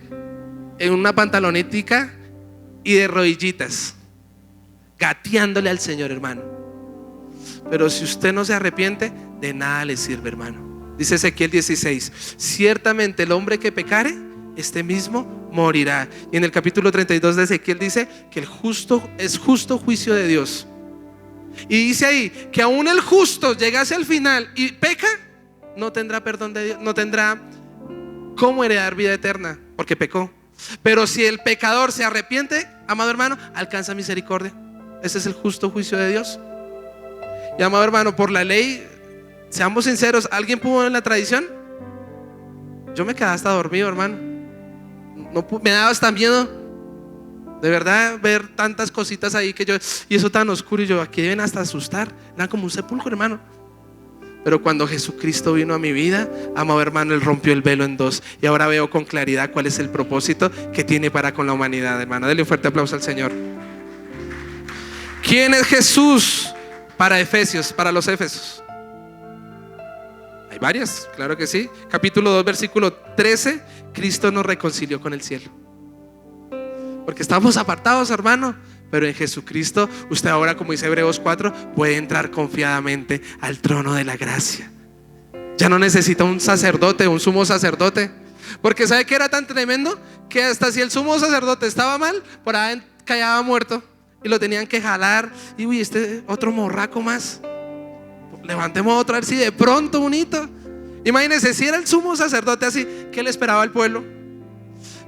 en una pantalonética y de rodillitas, gateándole al Señor, hermano. Pero si usted no se arrepiente, de nada le sirve, hermano. Dice Ezequiel 16, ciertamente el hombre que pecare, este mismo morirá. Y en el capítulo 32 de Ezequiel dice que el justo es justo juicio de Dios. Y dice ahí que aún el justo llegase al final y peca, no tendrá perdón de Dios, no tendrá cómo heredar vida eterna, porque pecó. Pero si el pecador se arrepiente, amado hermano, alcanza misericordia. Ese es el justo juicio de Dios. Y amado hermano, por la ley, seamos sinceros, ¿alguien pudo en la tradición? Yo me quedaba hasta dormido, hermano. No, me daba hasta miedo, de verdad, ver tantas cositas ahí que yo, y eso tan oscuro, y yo, aquí deben hasta asustar. Era como un sepulcro, hermano. Pero cuando Jesucristo vino a mi vida, amado hermano, Él rompió el velo en dos. Y ahora veo con claridad cuál es el propósito que tiene para con la humanidad, hermano. Dale un fuerte aplauso al Señor. ¿Quién es Jesús para Efesios, para los Éfesos? Hay varias, claro que sí. Capítulo 2, versículo 13. Cristo nos reconcilió con el cielo. Porque estamos apartados, hermano, pero en Jesucristo usted ahora, como dice Hebreos 4, puede entrar confiadamente al trono de la gracia. Ya no necesita un sacerdote, un sumo sacerdote. Porque ¿sabe qué era tan tremendo? Que hasta si el sumo sacerdote estaba mal, por ahí callaba muerto y lo tenían que jalar. Y uy, este otro morraco más, levantemos otro, a ver si de pronto bonito. Imagínense, si era el sumo sacerdote así, ¿qué le esperaba al pueblo?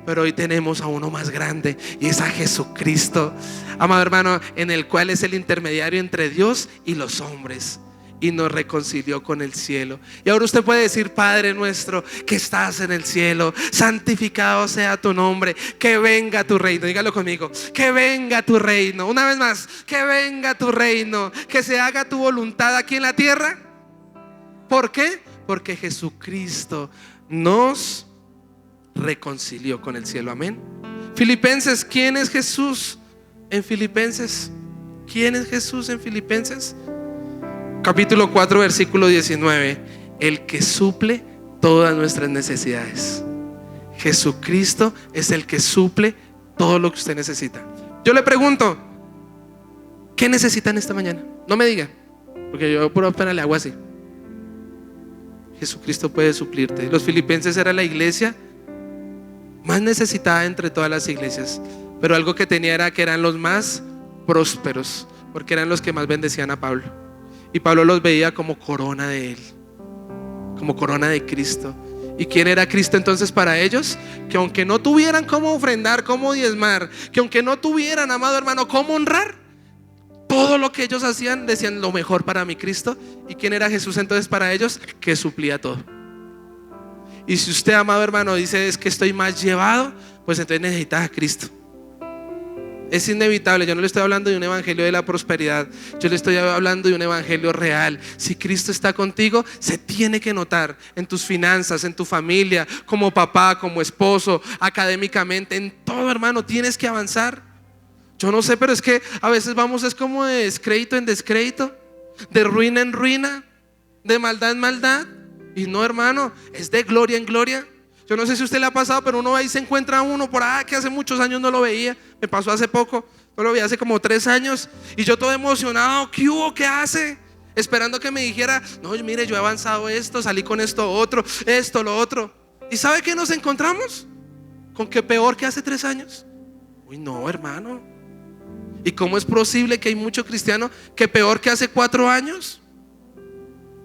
Pero hoy tenemos a uno más grande, y es a Jesucristo, amado hermano, en el cual es el intermediario entre Dios y los hombres, y nos reconcilió con el cielo. Y ahora usted puede decir: Padre nuestro que estás en el cielo, santificado sea tu nombre, que venga tu reino. Dígalo conmigo: que venga tu reino. Una vez más: que venga tu reino, que se haga tu voluntad aquí en la tierra. ¿Por qué? Porque Jesucristo nos reconcilió con el cielo. Amén. Filipenses, ¿quién es Jesús en Filipenses? ¿Quién es Jesús en Filipenses? Capítulo 4, versículo 19. El que suple todas nuestras necesidades. Jesucristo es el que suple todo lo que usted necesita. Yo le pregunto: ¿qué necesitan esta mañana? No me diga, porque yo por apenas le hago así. Jesucristo puede suplirte. Los filipenses era la iglesia más necesitada entre todas las iglesias, pero algo que tenía era que eran los más prósperos, porque eran los que más bendecían a Pablo. Y Pablo los veía como corona de él, como corona de Cristo. ¿Y quién era Cristo entonces para ellos? Que aunque no tuvieran cómo ofrendar, cómo diezmar, que aunque no tuvieran, amado hermano, cómo honrar, todo lo que ellos hacían, decían: lo mejor para mi Cristo. ¿Y quién era Jesús entonces para ellos? Que suplía todo. Y si usted, amado hermano, dice: es que estoy más llevado, pues entonces necesitas a Cristo. Es inevitable. Yo no le estoy hablando de un evangelio de la prosperidad, yo le estoy hablando de un evangelio real. Si Cristo está contigo, se tiene que notar en tus finanzas, en tu familia, como papá, como esposo, académicamente, en todo, hermano. Tienes que avanzar. Yo no sé, pero es que a veces vamos, es como de descrédito en descrédito, de ruina en ruina, de maldad en maldad. Y no, hermano, es de gloria en gloria. Yo no sé si a usted le ha pasado, pero uno ahí se encuentra a uno por que hace muchos años no lo veía. Me pasó hace poco, no lo veía hace como 3 años. Y yo todo emocionado, ¿qué hubo? ¿Qué hace? Esperando que me dijera, no, mire, yo he avanzado esto, salí con esto otro, esto, lo otro. ¿Y sabe qué nos encontramos? Con que peor que hace 3 años. Uy, no, hermano. ¿Y cómo es posible que hay mucho cristiano que peor que hace 4 años?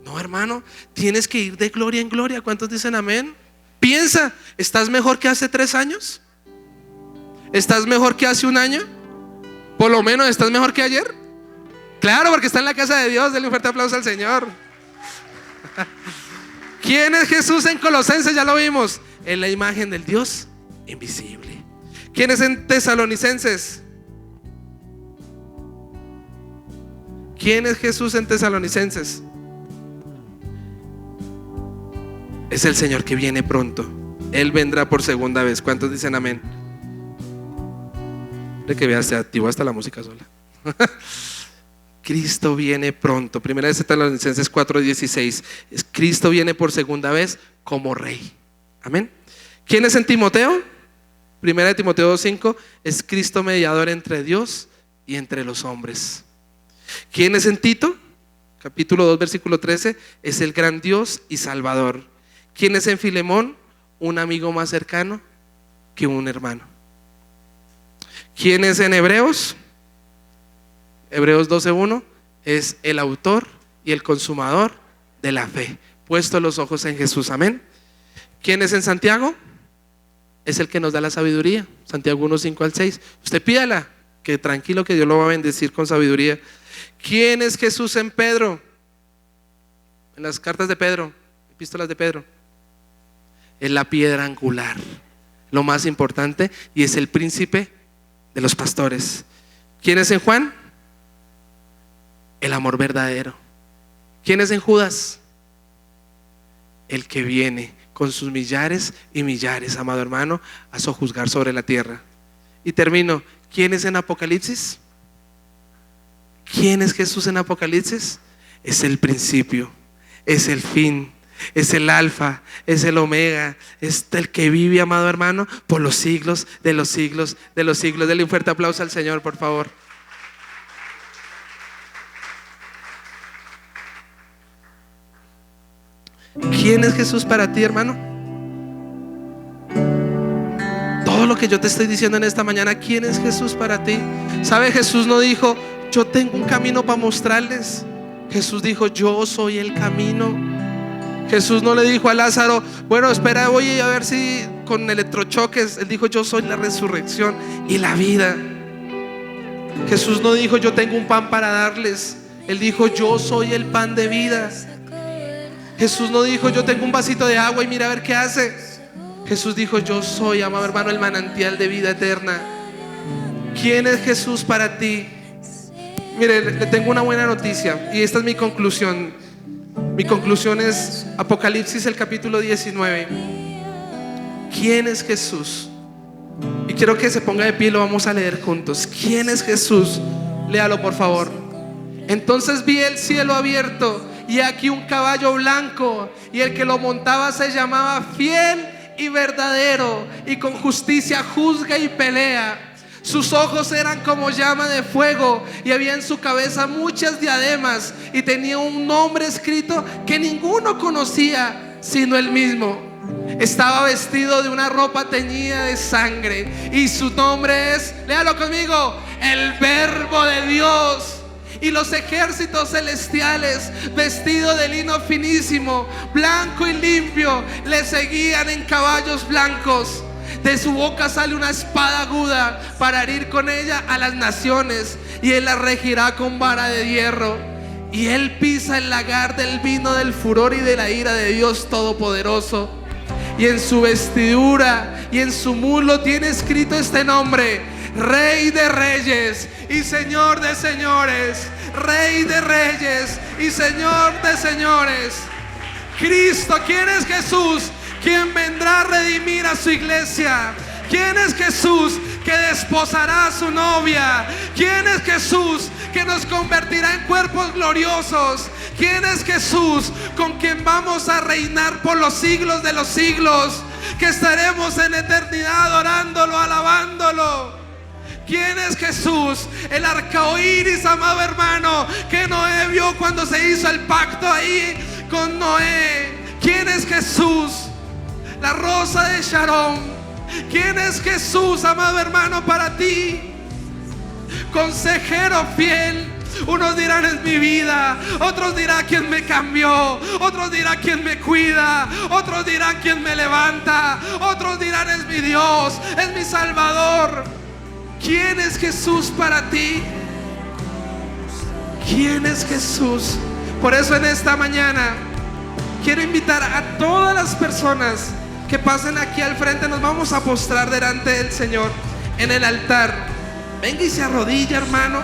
No, hermano, tienes que ir de gloria en gloria. ¿Cuántos dicen amén? Piensa, ¿estás mejor que hace 3 años? ¿Estás mejor que hace 1 año? Por lo menos, ¿estás mejor que ayer? Claro, porque está en la casa de Dios. Denle un fuerte aplauso al Señor. ¿Quién es Jesús en Colosenses? Ya lo vimos. Es la imagen del Dios invisible. ¿Quién es en Tesalonicenses? ¿Quién es Jesús en Tesalonicenses? Es el Señor que viene pronto. Él vendrá por segunda vez. ¿Cuántos dicen amén? De que veas, se activó hasta la música sola. Cristo viene pronto. Primera de Tesalonicenses 4:16. Cristo viene por segunda vez como Rey. Amén. ¿Quién es en Timoteo? Primera de Timoteo 2:5. Es Cristo mediador entre Dios y entre los hombres. ¿Quién es en Tito? Capítulo 2, versículo 13. Es el gran Dios y Salvador. ¿Quién es en Filemón? Un amigo más cercano que un hermano. ¿Quién es en Hebreos? Hebreos 12:1. Es el autor y el consumador de la fe. Puesto los ojos en Jesús. Amén. ¿Quién es en Santiago? Es el que nos da la sabiduría. Santiago 1:5-6. Usted pídala, que tranquilo, que Dios lo va a bendecir con sabiduría. ¿Quién es Jesús en Pedro? En las cartas de Pedro, epístolas de Pedro. Es la piedra angular, lo más importante, y es el príncipe de los pastores. ¿Quién es en Juan? El amor verdadero. ¿Quién es en Judas? El que viene con sus millares y millares, amado hermano, a sojuzgar sobre la tierra. Y termino. ¿Quién es en Apocalipsis? ¿Quién es Jesús en Apocalipsis? Es el principio, es el fin, es el alfa, es el omega, es el que vive, amado hermano, por los siglos de los siglos de los siglos. Denle un fuerte aplauso al Señor, por favor. ¿Quién es Jesús para ti, hermano? Todo lo que yo te estoy diciendo en esta mañana, ¿quién es Jesús para ti? ¿Sabe? Jesús no dijo, yo tengo un camino para mostrarles. Jesús dijo, yo soy el camino. Jesús no le dijo a Lázaro, bueno, espera, voy a ver si con electrochoques. Él dijo, yo soy la resurrección y la vida. Jesús no dijo, yo tengo un pan para darles. Él dijo, yo soy el pan de vida. Jesús no dijo, yo tengo un vasito de agua y mira a ver qué hace. Jesús dijo, yo soy, amado hermano, el manantial de vida eterna. ¿Quién es Jesús para ti? Mire, le tengo una buena noticia y esta es mi conclusión. Mi conclusión es Apocalipsis, el capítulo 19. ¿Quién es Jesús? Y quiero que se ponga de pie y lo vamos a leer juntos. ¿Quién es Jesús? Léalo, por favor. Entonces vi el cielo abierto y aquí un caballo blanco, y el que lo montaba se llamaba Fiel y Verdadero, y con justicia juzga y pelea. Sus ojos eran como llama de fuego, y había en su cabeza muchas diademas, y tenía un nombre escrito que ninguno conocía sino él mismo. Estaba vestido de una ropa teñida de sangre, y su nombre es, léalo conmigo, el Verbo de Dios. Y los ejércitos celestiales, vestidos de lino finísimo, blanco y limpio, le seguían en caballos blancos. De su boca sale una espada aguda para herir con ella a las naciones, y él la regirá con vara de hierro. Y él pisa el lagar del vino del furor y de la ira de Dios Todopoderoso. Y en su vestidura y en su muslo tiene escrito este nombre: Rey de reyes y Señor de señores. Rey de reyes y Señor de señores. Cristo, ¿quién es Jesús? ¿Quién vendrá a redimir a su iglesia? ¿Quién es Jesús que desposará a su novia? ¿Quién es Jesús que nos convertirá en cuerpos gloriosos? ¿Quién es Jesús con quien vamos a reinar por los siglos de los siglos? Que estaremos en eternidad adorándolo, alabándolo. ¿Quién es Jesús? El arcoíris, amado hermano, que Noé vio cuando se hizo el pacto ahí con Noé. ¿Quién es Jesús? La rosa de Sharon. ¿Quién es Jesús, amado hermano, para ti? Consejero fiel. Unos dirán es mi vida, otros dirán quién me cambió, otros dirán quién me cuida, otros dirán quién me levanta, otros dirán es mi Dios, es mi Salvador. ¿Quién es Jesús para ti? ¿Quién es Jesús? Por eso en esta mañana quiero invitar a todas las personas que pasen aquí al frente. Nos vamos a postrar delante del Señor en el altar. Venga y se arrodilla, hermano.